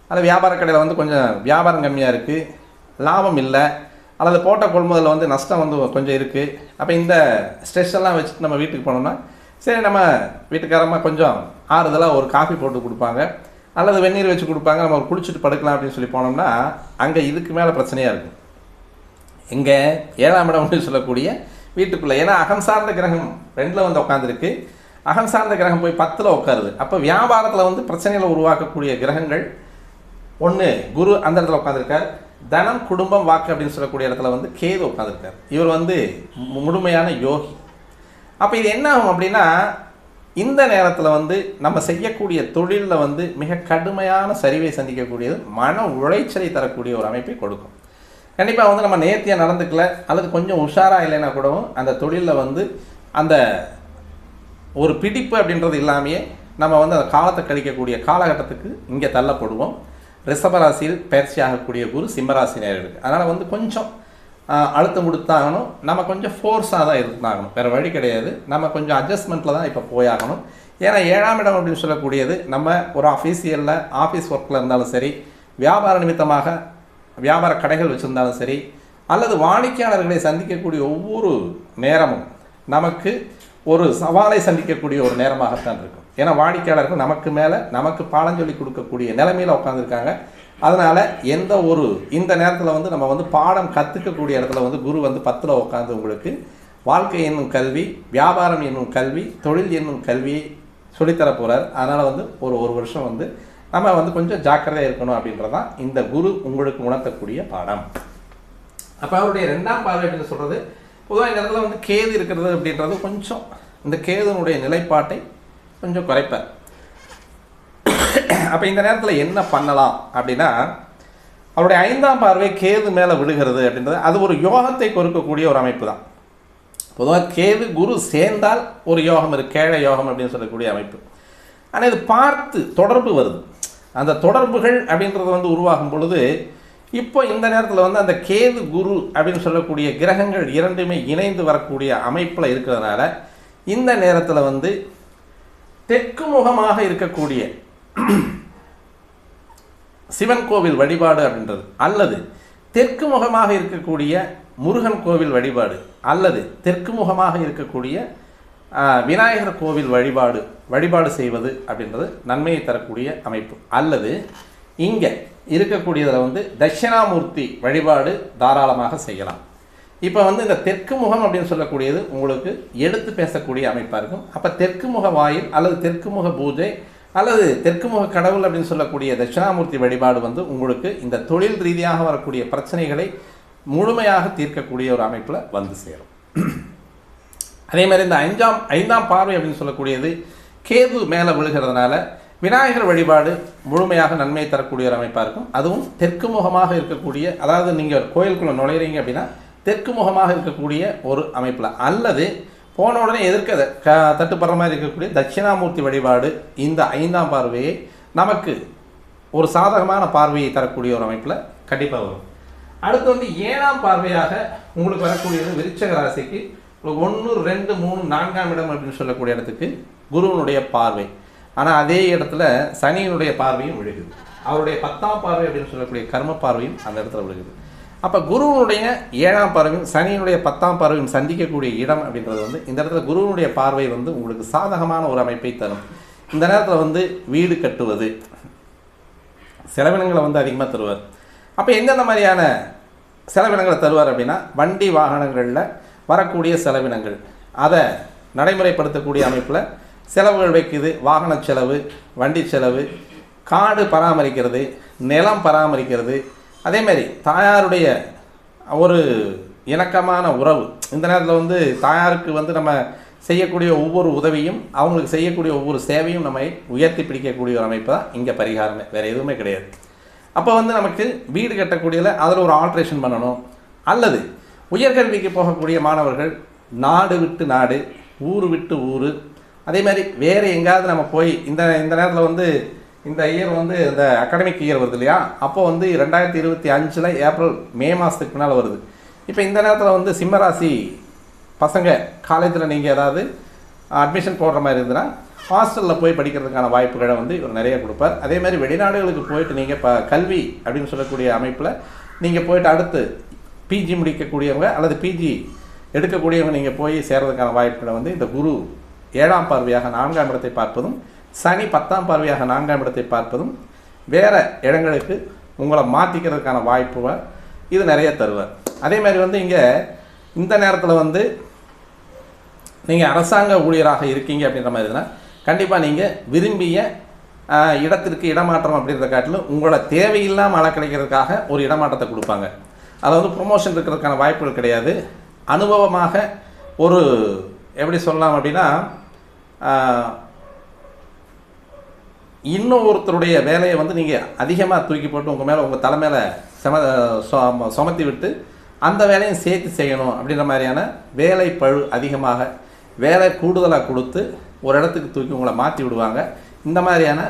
A: அல்லது வியாபார கடையில் வந்து கொஞ்சம் வியாபாரம் கம்மியாக இருக்குது, லாபம் இல்லை, அல்லது போட்ட கொள்முதலில் வந்து நஷ்டம் வந்து கொஞ்சம் இருக்குது. அப்போ இந்த ஸ்ட்ரெஸ் எல்லாம் வச்சுட்டு நம்ம வீட்டுக்கு போனோம்னா, சரி நம்ம வீட்டுக்காரமாக கொஞ்சம் ஆறுதலாக ஒரு காஃபி போட்டு கொடுப்பாங்க, அல்லது வெந்நீர் வச்சு கொடுப்பாங்க, நம்ம ஒரு குளிச்சுட்டு படுக்கலாம் அப்படின்னு சொல்லி போனோம்னா அங்கே இதுக்கு மேலே பிரச்சனையாக இருக்கும். இங்கே 7ஆம் இடம் அப்படின்னு சொல்லக்கூடிய வீட்டுக்குள்ளே, ஏன்னா அகம் சார்ந்த கிரகம் 2ல் வந்து உட்காந்துருக்கு, அகம் சார்ந்த கிரகம் போய் 10ல் உட்காருது. அப்போ வியாபாரத்தில் வந்து பிரச்சனைகளை உருவாக்கக்கூடிய கிரகங்கள் ஒன்று குரு அந்த இடத்துல உட்காந்துருக்கார். தனம் குடும்பம் வாக்கு அப்படின்னு சொல்லக்கூடிய இடத்துல வந்து கேது உட்காந்துருக்கார். இவர் வந்து முழுமையான யோகி. அப்போ இது என்ன ஆகும் அப்படின்னா, இந்த நேரத்தில் வந்து நம்ம செய்யக்கூடிய தொழிலில் வந்து மிக கடுமையான சரிவை சந்திக்கக்கூடியது, மன உளைச்சலை தரக்கூடிய ஒரு அமைப்பை கொடுக்கும். கண்டிப்பாக வந்து நம்ம நேர்த்தியாக நடந்துக்கல அல்லது கொஞ்சம் உஷாராக இல்லைன்னா கூடவும் அந்த தொழிலில் வந்து அந்த ஒரு பிடிப்பு அப்படின்றது இல்லாமையே நம்ம வந்து அந்த காலத்தை கழிக்கக்கூடிய காலகட்டத்துக்கு இங்கே தள்ளப்படுவோம். ரிஷபராசியில் பயிற்சி ஆகக்கூடிய குரு சிம்மராசி நேரிடுது. அதனால் வந்து கொஞ்சம் அழுத்தம் கொடுத்தாகணும், நம்ம கொஞ்சம் ஃபோர்ஸாக தான் இருந்தாகணும், வேறு வழி கிடையாது. நம்ம கொஞ்சம் அட்ஜஸ்ட்மெண்ட்டில் தான் இப்போ போயாகணும். ஏன்னா 7ஆம் இடம் அப்படின்னு சொல்லக்கூடியது நம்ம ஒரு அஃபீஷியலில் ஆஃபீஸ் ஒர்க்கில் இருந்தாலும் சரி, வியாபார நிமித்தமாக வியாபார கடைகள் வச்சுருந்தாலும் சரி, அல்லது வாடிக்கையாளர்களை சந்திக்கக்கூடிய ஒவ்வொரு நேரமும் நமக்கு ஒரு சவாலை சந்திக்கக்கூடிய ஒரு நேரமாகத்தான் இருக்கும். ஏன்னா வாடிக்கையாளர்கள் நமக்கு மேலே நமக்கு பாடம் சொல்லி கொடுக்கக்கூடிய நிலைமையில் உட்காந்துருக்காங்க. அதனால் எந்த ஒரு இந்த நேரத்தில் வந்து நம்ம வந்து பாடம் கற்றுக்கக்கூடிய இடத்துல வந்து குரு வந்து 10ல் உட்காந்து உங்களுக்கு வாழ்க்கை என்னும் கல்வி, வியாபாரம் என்னும் கல்வி, தொழில் என்னும் கல்வியை சொல்லித்தர போகிறார். அதனால் வந்து ஒரு வருஷம் வந்து நம்ம வந்து கொஞ்சம் ஜாக்கிரதையாக இருக்கணும் அப்படின்றதான் இந்த குரு உங்களுக்கு உணர்த்தக்கூடிய பாடம். அப்போ அவருடைய 2ஆம் பார்வை அப்படின்னு சொல்கிறது, பொதுவாக இந்த இடத்துல வந்து கேது இருக்கிறது அப்படின்றது கொஞ்சம் இந்த கேதுனுடைய நிலைப்பாட்டை கொஞ்சம் குறைப்பார். அப்போ இந்த நேரத்தில் என்ன பண்ணலாம் அப்படின்னா, அவருடைய 5ஆம் பார்வை கேது மேலே விழுகிறது அப்படின்றது அது ஒரு யோகத்தை கொடுக்கக்கூடிய ஒரு அமைப்பு தான். பொதுவாக கேது குரு சேர்ந்தால் ஒரு யோகம் இருக்குது, கேழ யோகம் அப்படின்னு சொல்லக்கூடிய அமைப்பு. ஆனால் இது பார்த்து தொடர்பு வருது. அந்த தொடர்புகள் அப்படின்றது வந்து உருவாகும் பொழுது இப்போ இந்த நேரத்தில் வந்து அந்த கேது குரு அப்படின்னு சொல்லக்கூடிய கிரகங்கள் இரண்டுமே இணைந்து வரக்கூடிய அமைப்பில் இருக்கிறதுனால இந்த நேரத்தில் வந்து தெற்கு முகமாக இருக்கக்கூடிய சிவன் கோவில் வழிபாடு அப்படின்றது, அல்லது தெற்கு முகமாக இருக்கக்கூடிய முருகன் கோவில் வழிபாடு, அல்லது தெற்கு முகமாக இருக்கக்கூடிய விநாயகர் கோவில் வழிபாடு செய்வது அப்படின்றது நன்மையை தரக்கூடிய அமைப்பு. அல்லது இங்கே இருக்கக்கூடியதில் வந்து தட்சிணாமூர்த்தி வழிபாடு தாராளமாக செய்யலாம். இப்போ வந்து இந்த தெற்கு முகம் அப்படின்னு சொல்லக்கூடியது உங்களுக்கு எடுத்து பேசக்கூடிய அமைப்பாக இருக்கும். அப்போ தெற்கு முக வாயில் அல்லது தெற்கு முக பூஜை அல்லது தெற்கு முக கடவுள் அப்படின்னு சொல்லக்கூடிய தட்சிணாமூர்த்தி வழிபாடு வந்து உங்களுக்கு இந்த தொழில் ரீதியாக வரக்கூடிய பிரச்சனைகளை முழுமையாக தீர்க்கக்கூடிய ஒரு அமைப்பில் வந்து சேரும். அதே மாதிரி இந்த 5ஆம் பார்வை அப்படின்னு சொல்லக்கூடியது கேது மேலே விழுகிறதுனால விநாயகர் வழிபாடு முழுமையாக நன்மை தரக்கூடிய ஒரு அமைப்பாக இருக்கும். அதுவும் தெற்கு முகமாக இருக்கக்கூடிய, அதாவது நீங்கள் கோயிலுக்குள்ளே நுழையிறீங்க அப்படின்னா தெற்கு முகமாக இருக்கக்கூடிய ஒரு அமைப்பில், அல்லது போன உடனே எதிர்க்க தட்டுப்படுற மாதிரி இருக்கக்கூடிய தட்சிணாமூர்த்தி வழிபாடு இந்த 5ஆம் பார்வையை நமக்கு ஒரு சாதகமான பார்வையை தரக்கூடிய ஒரு அமைப்பில் கண்டிப்பாக வரும். அடுத்து வந்து 7ஆம் பார்வையாக உங்களுக்கு வரக்கூடியது விருச்சிக ராசிக்கு 1, 2, 3, 4ஆம் இடம் அப்படின்னு சொல்லக்கூடிய இடத்துக்கு குருவனுடைய பார்வை. ஆனால் அதே இடத்துல சனியினுடைய பார்வையும் விழுகுது. அவருடைய 10ஆம் பார்வை அப்படின்னு சொல்லக்கூடிய கர்ம பார்வையும் அந்த இடத்துல விழுகுது. அப்போ குருவனுடைய 7ஆம் பார்வையும் சனியினுடைய 10ஆம் பார்வையும் சந்திக்கக்கூடிய இடம் அப்படின்றது வந்து இந்த இடத்துல குருவனுடைய பார்வை வந்து உங்களுக்கு சாதகமான ஒரு அமைப்பை தரும். இந்த நேரத்தில் வந்து வீடு கட்டுவது, செலவினங்களை வந்து அதிகமாக தருவார். அப்போ எந்தெந்த மாதிரியான செலவினங்களை தருவார் அப்படின்னா, வண்டி வாகனங்களில் வரக்கூடிய செலவினங்கள், அதை நடைமுறைப்படுத்தக்கூடிய அமைப்பில் செலவுகள் வைக்குது. வாகன செலவு, வண்டி செலவு, காடு பராமரிக்கிறது, நிலம் பராமரிக்கிறது, அதேமாதிரி தாயாருடைய ஒரு இணக்கமான உறவு. இந்த நேரத்தில் வந்து தாயாருக்கு வந்து நம்ம செய்யக்கூடிய ஒவ்வொரு உதவியும், அவங்களுக்கு செய்யக்கூடிய ஒவ்வொரு சேவையும் நம்மை உயர்த்தி பிடிக்கக்கூடிய ஒரு அமைப்பு தான் இங்கே பரிகாரமே, வேறு எதுவுமே கிடையாது. அப்போ வந்து நமக்கு வீடு கட்டக்கூடியதில் அதில் ஒரு ஆல்ட்ரேஷன் பண்ணணும், அல்லது உயர்கல்விக்கு போகக்கூடிய மாணவர்கள் நாடு விட்டு நாடு, ஊர் விட்டு ஊர், அதே மாதிரி வேறு எங்கேயாவது நம்ம போய் இந்த நேரத்தில் வந்து இந்த இயர் வந்து இந்த அகாடமிக் இயர் வருது இல்லையா, அப்போ வந்து 2025 ஏப்ரல் மே மாதத்துக்கு பின்னால் வருது. இப்போ இந்த நேரத்தில் வந்து சிம்மராசி பசங்க காலேஜில் நீங்கள் ஏதாவது அட்மிஷன் போடுற மாதிரி இருந்ததுன்னா ஹாஸ்டலில் போய் படிக்கிறதுக்கான வாய்ப்புகளை வந்து இவர் நிறைய கொடுப்பார். அதே மாதிரி வெளிநாடுகளுக்கு போயிட்டு நீங்கள் இப்போ கல்வி அப்படின்னு சொல்லக்கூடிய அமைப்பில் நீங்கள் போயிட்டு அடுத்து பிஜி முடிக்கக்கூடியவங்க அல்லது பிஜி எடுக்கக்கூடியவங்க நீங்கள் போய் சேர்றதுக்கான வாய்ப்புகளை வந்து இந்த குரு 7ஆம் பார்வையாக 4ஆம் இடத்தை பார்ப்பதும், சனி 10ஆம் பார்வையாக 4ஆம் இடத்தை பார்ப்பதும் வேறு இடங்களுக்கு உங்களை மாற்றிக்கிறதுக்கான வாய்ப்புகள் இது நிறைய தருவார். அதே மாதிரி வந்து இங்கே இந்த நேரத்தில் வந்து நீங்கள் அரசாங்க ஊழியராக இருக்கீங்க அப்படின்ற மாதிரி இருந்தால் கண்டிப்பாக நீங்கள் விரும்பிய இடத்திற்கு இடமாற்றம் அப்படின்றத காட்டிலும் உங்களோட தேவையில்லாமல் மழை கிடைக்கிறதுக்காக ஒரு இடமாற்றத்தை கொடுப்பாங்க. அதாவது ப்ரொமோஷன் இருக்கிறதுக்கான வாய்ப்புகள் கிடையாது. அனுபவமாக ஒரு எப்படி சொல்லலாம் அப்படின்னா, இன்னும் ஒருத்தருடைய வேலையை வந்து நீங்கள் அதிகமாக தூக்கி போட்டு உங்கள் மேலே உங்கள் தலை மேலே சுமத்தி விட்டு அந்த வேலையும் சேர்த்து செய்யணும் அப்படின்ற மாதிரியான வேலை பழு அதிகமாக, வேலை கூடுதலாக கொடுத்து ஒரு இடத்துக்கு தூக்கி உங்களை மாற்றி விடுவாங்க. இந்த மாதிரியான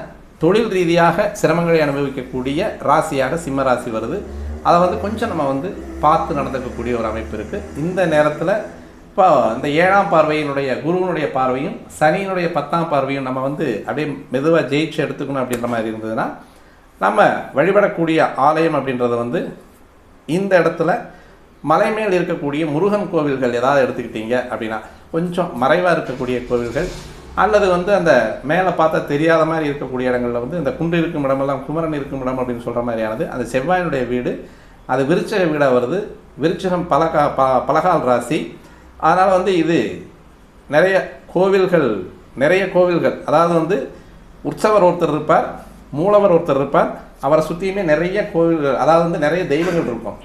A: தொழில் ரீதியாக சிரமங்களை அனுபவிக்கக்கூடிய ராசியாக சிம்ம ராசி வருது. அதை வந்து கொஞ்சம் நம்ம வந்து பார்த்து நடந்துக்கக்கூடிய ஒரு அமைப்பு இருக்குது. இந்த நேரத்தில் இப்போ இந்த 7ஆம் பார்வையினுடைய குருவனுடைய பார்வையும் சனியினுடைய 10ஆம் பார்வையும் நம்ம வந்து அப்படியே மெதுவாக ஜெயிச்சு எடுத்துக்கணும் அப்படின்ற மாதிரி இருந்ததுன்னா, நம்ம வழிபடக்கூடிய ஆலயம் அப்படின்றத வந்து இந்த இடத்துல மலை மேல் இருக்கக்கூடிய முருகன் கோவில்கள் ஏதாவது எடுத்துக்கிட்டீங்க அப்படின்னா, கொஞ்சம் மறைவாக இருக்கக்கூடிய கோவில்கள், அல்லது வந்து அந்த மேலே பார்த்தா தெரியாத மாதிரி இருக்கக்கூடிய இடங்களில் வந்து இந்த குண்டு இருக்கும் இடமெல்லாம் குமரன் இருக்கும் இடம் அப்படின்னு சொல்கிற மாதிரியானது அந்த செவ்வாயினுடைய வீடு, அது விருச்சிக வீடாக வருது. விருச்சிகம் பலகால் ராசி. அதனால் வந்து இது நிறைய கோவில்கள், அதாவது வந்து உற்சவர் ஒருத்தர் இருப்பார், மூலவர் ஒருத்தர் இருப்பார், அவரை சுற்றியுமே நிறைய கோவில்கள், அதாவது வந்து நிறைய தெய்வங்கள் இருக்கும்.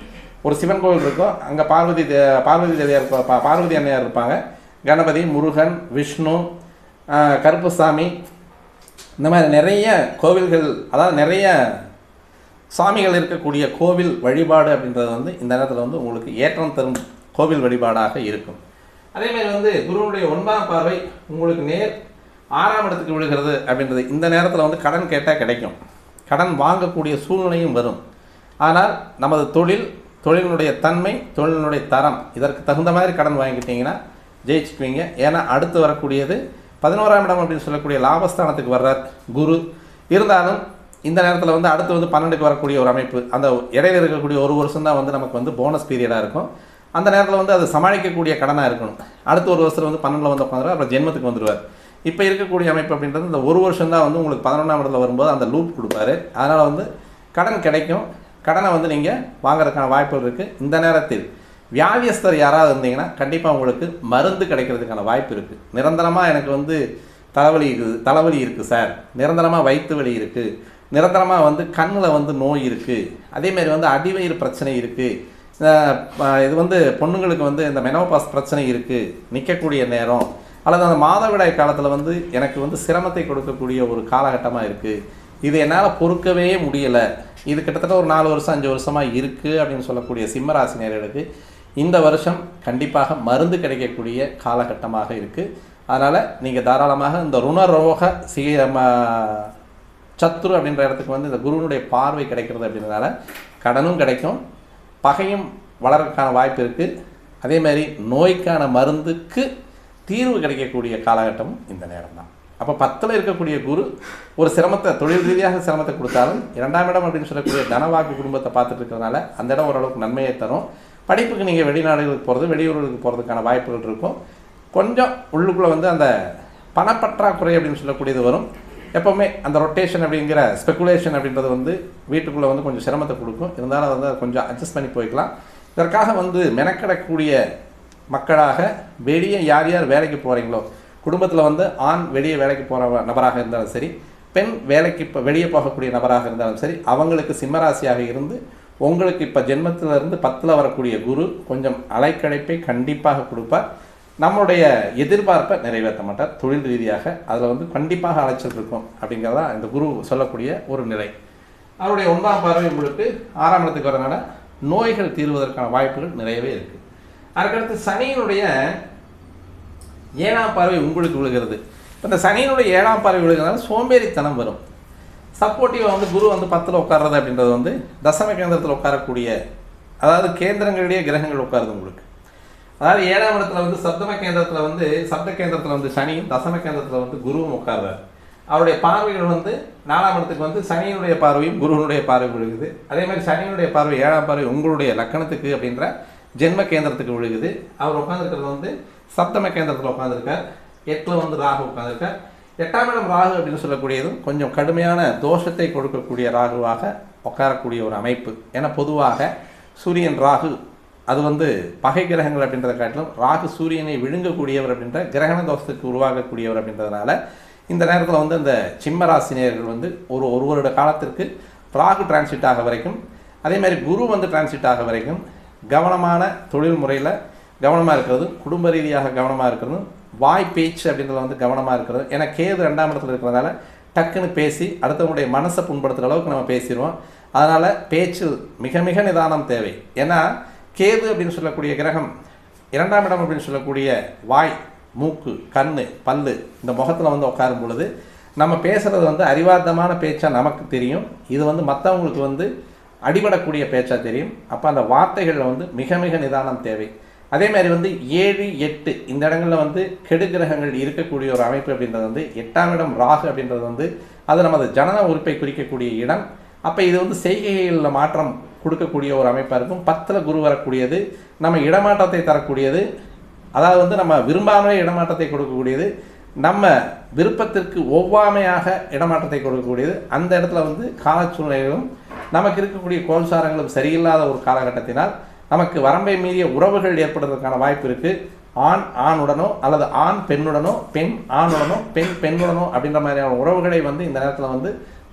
A: ஒரு சிவன் கோவில் இருக்கும், அங்கே பார்வதி தேவியார் பார்வதி அன்னையார் இருப்பாங்க, கணபதி, முருகன், விஷ்ணு, கருப்புசாமி, இந்த மாதிரி நிறைய கோவில்கள், அதாவது நிறைய சாமிகள் இருக்கக்கூடிய கோவில் வழிபாடு அப்படின்றது வந்து இந்த நேரத்தில் வந்து உங்களுக்கு ஏற்றம் தரும் கோவில் வழிபாடாக இருக்கும். அதேமாதிரி வந்து குருவுடைய 9ஆம் பார்வை உங்களுக்கு நேர் 6ஆம் இடத்துக்கு விழுகிறது அப்படின்றது இந்த நேரத்தில் வந்து கடன் கேட்டால் கிடைக்கும், கடன் வாங்கக்கூடிய சூழ்நிலையும் வரும். ஆனால் நமது தொழிலினுடைய தன்மை, தொழிலினுடைய தரம், இதற்கு தகுந்த மாதிரி கடன் வாங்கிக்கிட்டிங்கன்னா ஜெயிச்சுக்குவீங்க. ஏன்னா அடுத்து வரக்கூடியது 11ஆம் இடம் அப்படின்னு சொல்லக்கூடிய லாபஸ்தானத்துக்கு வர்றார் குரு. இருந்தாலும் இந்த நேரத்தில் வந்து அடுத்து வந்து 12க்கு வரக்கூடிய ஒரு அமைப்பு, அந்த இடையில இருக்கக்கூடிய ஒரு வருஷம் தான் வந்து நமக்கு வந்து போனஸ் பீரியடாக இருக்கும். அந்த நேரத்தில் வந்து அது சமாளிக்கக்கூடிய கடனாக இருக்கணும். அடுத்த ஒரு வருஷத்தில் வந்து 12ல் வந்து உட்காந்துருவார், அப்புறம் ஜென்மத்துக்கு வந்துடுவார். இப்போ இருக்கக்கூடிய அமைப்பு அப்படின்றது இந்த ஒரு வருஷம் தான் வந்து உங்களுக்கு 11ஆம் இடத்துல வரும்போது அந்த லூப் கொடுப்பாரு. அதனால் வந்து கடன் கிடைக்கும், கடனை வந்து நீங்கள் வாங்குறதுக்கான வாய்ப்புகள் இருக்குது. இந்த நேரத்தில் வியாதியஸ்தர் யாராவது இருந்தீங்கன்னா கண்டிப்பாக உங்களுக்கு மருந்து கிடைக்கிறதுக்கான வாய்ப்பு இருக்குது. நிரந்தரமாக எனக்கு வந்து தலைவலி இருக்குது சார், நிரந்தரமாக வயிற்று வலி இருக்குது, நிரந்தரமாக வந்து கண்ணில் வந்து நோய் இருக்குது, அதேமாரி வந்து அடிவயிறு பிரச்சனை இருக்குது, இது வந்து பொண்ணுங்களுக்கு வந்து இந்த மெனோபாஸ் பிரச்சனை இருக்குது, நிற்கக்கூடிய நேரம், அல்லது அந்த மாதவிடாய் காலத்தில் வந்து எனக்கு வந்து சிரமத்தை கொடுக்கக்கூடிய ஒரு காலகட்டமாக இருக்குது, இது என்னால் பொறுக்கவே முடியலை, இது கிட்டத்தட்ட ஒரு 4 வருஷம் 5 வருஷமாக இருக்குது அப்படின்னு சொல்லக்கூடிய சிம்மராசினியர்களுக்கு இந்த வருஷம் கண்டிப்பாக மருந்து கிடைக்கக்கூடிய காலகட்டமாக இருக்குது. அதனால் நீங்கள் தாராளமாக இந்த ருணரோக சத்துரு அப்படின்ற இடத்துக்கு வந்து இந்த குருவினுடைய பார்வை கிடைக்கிறது அப்படின்றதுனால கடனும் கிடைக்கும், பகையும் வளர்றதுக்கான வாய்ப்பு இருக்குது. அதேமாதிரி நோய்க்கான மருந்துக்கு தீர்வு கிடைக்கக்கூடிய காலகட்டமும் இந்த நேரம் தான். அப்போ 10ல் இருக்கக்கூடிய குரு ஒரு சிரமத்தை, தொழில் ரீதியாக சிரமத்தை கொடுத்தாலும் 2ஆம் இடம் அப்படின்னு சொல்லக்கூடிய தனவாக்கு குடும்பத்தை பார்த்துட்டு இருக்கிறதுனால அந்த இடம் ஓரளவுக்கு நன்மையை தரும். படிப்புக்கு நீங்கள் வெளிநாடுகளுக்கு போகிறது, வெளியூர்களுக்கு போகிறதுக்கான வாய்ப்புகள் இருக்கும். கொஞ்சம் உள்ளுக்குள்ளே வந்து அந்த பணப்பற்றாக்குறை அப்படின்னு சொல்லக்கூடியது வரும். எப்போவுமே அந்த ரொட்டேஷன் அப்படிங்கிற ஸ்பெகுலேஷன் அப்படின்றது வந்து வீட்டுக்குள்ளே வந்து கொஞ்சம் சிரமத்தை கொடுக்கும். இருந்தாலும் வந்து கொஞ்சம் அட்ஜஸ்ட் பண்ணி போய்க்கலாம். இதற்காக வந்து மெனக்கிடக்கூடிய மக்களாக வெளியே யார் யார் வேலைக்கு போகிறீங்களோ, குடும்பத்தில் வந்து ஆண் வெளியே வேலைக்கு போகிற நபராக இருந்தாலும் சரி, பெண் வேலைக்கு இப்போ வெளியே போகக்கூடிய நபராக இருந்தாலும் சரி, அவங்களுக்கு சிம்மராசியாக இருந்து உங்களுக்கு இப்போ ஜென்மத்திலிருந்து 10ல் வரக்கூடிய குரு கொஞ்சம் அலைக்கழைப்பை கண்டிப்பாக கொடுப்பார். நம்மளுடைய எதிர்பார்ப்பை நிறைவேற்ற மாட்டார். தொழில் ரீதியாக அதில் வந்து கண்டிப்பாக அலைச்சல் இருக்கும் அப்படிங்கிறதா இந்த குரு சொல்லக்கூடிய ஒரு நிலை. அவருடைய 9ஆம் பார்வை உங்களுக்கு 6ஆம் இடத்துக்கு வரனால நோய்கள் தீர்வதற்கான வாய்ப்புகள் நிறையவே இருக்குது. அதுக்கடுத்து சனியினுடைய 7ஆம் பார்வை உங்களுக்கு விழுகிறது. இப்போ இந்த சனியினுடைய 7ஆம் பார்வை விழுகிறதுனால சோம்பேறித்தனம் வரும். சப்போர்ட்டிவாக வந்து குரு வந்து 10ல் உட்கார்றது அப்படின்றது வந்து தசம கேந்திரத்தில் உட்காரக்கூடிய, அதாவது கேந்திரங்களிலேயே கிரகங்கள் உட்காருது உங்களுக்கு. அதாவது 7ஆம் இடத்துல வந்து சப்த கேந்திரத்தில் வந்து சனியும், தசம கேந்திரத்தில் வந்து குருவும் உட்கார்றாரு. அவருடைய பார்வைகள் வந்து 4ஆம் இடத்துக்கு வந்து சனியினுடைய பார்வையும் குருவனுடைய பார்வை விழுகுது. அதே மாதிரி சனியினுடைய பார்வை 7ஆம் பார்வை உங்களுடைய லக்கணத்துக்கு அப்படின்ற ஜென்ம கேந்திரத்துக்கு விழுகுது. அவர் உட்காந்துருக்கிறது வந்து சப்தம கேந்திரத்தில் உட்காந்துருக்கார். 8ல் வந்து ராகு உட்காந்துருக்கார். 8ஆம் இடம் ராகு அப்படின்னு சொல்லக்கூடியதும் கொஞ்சம் கடுமையான தோஷத்தை கொடுக்கக்கூடிய ராகுவாக உட்காரக்கூடிய ஒரு அமைப்பு. ஏன்னா பொதுவாக சூரியன் ராகு அது வந்து பகை கிரகங்கள் அப்படின்றத காட்டிலும் ராகு சூரியனை விழுங்கக்கூடியவர் அப்படின்ற கிரகண தோஷத்துக்கு உருவாகக்கூடியவர் அப்படின்றதுனால இந்த நேரத்தில் வந்து இந்த சிம்மராசினியர்கள் வந்து ஒரு வருட காலத்திற்கு ராகு டிரான்சிட் ஆக வரைக்கும், அதே மாதிரி குரு வந்து டிரான்சிட் ஆக வரைக்கும் கவனமான தொழில் முறையில் கவனமாக இருக்கிறது, குடும்ப ரீதியாக கவனமாக இருக்கிறது, வாய் பேச்சு அப்படின்றத வந்து கவனமாக இருக்கிறது. ஏன்னா கேது 2ஆம் இடத்துல இருக்கிறதுனால டக்குன்னு பேசி அடுத்தவங்களுடைய மனசை புண்படுத்துகிற அளவுக்கு நம்ம பேசிடுவோம். அதனால் பேச்சு மிக மிக நிதானம் தேவை. ஏன்னா கேது அப்படின்னு சொல்லக்கூடிய கிரகம் 2ஆம் இடம் அப்படின்னு சொல்லக்கூடிய வாய், மூக்கு, கண், பல்லு இந்த முகத்தில் வந்து உட்காரும் பொழுது நம்ம பேசுகிறது வந்து அறிவார்த்தமான பேச்சாக நமக்கு தெரியும். இது வந்து மற்றவங்களுக்கு வந்து அடிபடக்கூடிய பேச்சாக தெரியும். அப்போ அந்த வார்த்தைகளில் வந்து மிக மிக நிதானம் தேவை. அதே மாதிரி வந்து 7, 8 இந்த இடங்களில் வந்து கெடு கிரகங்கள் இருக்கக்கூடிய ஒரு அமைப்பு அப்படின்றது வந்து 8ஆம் இடம் ராகு அப்படின்றது வந்து அது நமது ஜனன உறுப்பை குறிக்கக்கூடிய இடம். அப்போ இது வந்து செய்கைகளில் மாற்றம் கொடுக்கக்கூடிய ஒரு அமைப்பாக இருக்கும். 10ல் குரு வரக்கூடியது நம்ம இடமாற்றத்தை தரக்கூடியது, அதாவது வந்து நம்ம விரும்பாமலே இடமாற்றத்தை கொடுக்கக்கூடியது, நம்ம விருப்பத்திற்கு ஒவ்வாமையாக இடமாற்றத்தை கொடுக்கக்கூடியது. அந்த இடத்துல வந்து காலச்சூழ்நிலைகளும் நமக்கு இருக்கக்கூடிய கோல்சாரங்களும் சரியில்லாத ஒரு காலகட்டத்தினால் நமக்கு வரம்பை மீறிய உறவுகள் ஏற்படுவதற்கான வாய்ப்பு இருக்குது. ஆண் ஆணுடனோ அல்லது ஆண் பெண்ணுடனோ, பெண் ஆணுடனோ, பெண் பெண்ணுடனோ அப்படின்ற மாதிரியான உறவுகளை வந்து இந்த நேரத்தில் வந்து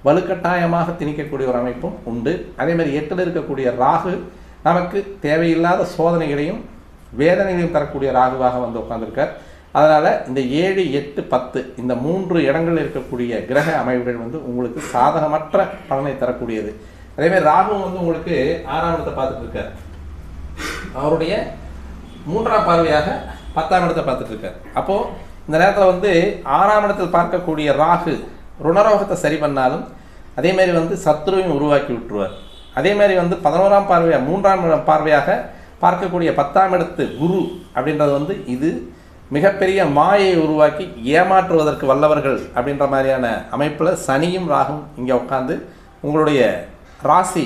A: வலுக்கட்டாயமாக திணிக்கக்கூடிய ஒரு அமைப்பும் உண்டு. அதேமாதிரி 8ல் இருக்கக்கூடிய ராகு நமக்கு தேவையில்லாத சோதனைகளையும் வேதனைகளையும் தரக்கூடிய ராகுவாக வந்து உட்கார்ந்துருக்கார். அதனால் இந்த 7, 8, 10 இந்த 3 இடங்களில் இருக்கக்கூடிய கிரக அமைவுகள் வந்து உங்களுக்கு சாதகமற்ற பலனை தரக்கூடியது. அதேமாதிரி ராகு வந்து உங்களுக்கு 6ஆம் இடத்தை பார்த்துட்டு இருக்கார். அவருடைய 3ஆம் பார்வையாக 10ஆம் இடத்தை பார்த்துட்டு இருக்கார். அப்போது இந்த நேரத்தில் வந்து 6ஆம் இடத்தில் பார்க்கக்கூடிய ராகு ருணரோகத்தை சரி பண்ணாலும் அதேமாதிரி வந்து சத்ருவையும் உருவாக்கி விட்டுருவார். அதேமாதிரி வந்து 11ஆம் பார்வையாக 3ஆம் பார்வையாக பார்க்கக்கூடிய 10ஆம் இடத்து குரு அப்படின்றது வந்து இது மிகப்பெரிய மாயை உருவாக்கி ஏமாற்றுவதற்கு வல்லவர்கள் அப்படின்ற மாதிரியான அமைப்பில் சனியும் ராகும் இங்கே உட்காந்து உங்களுடைய ராசி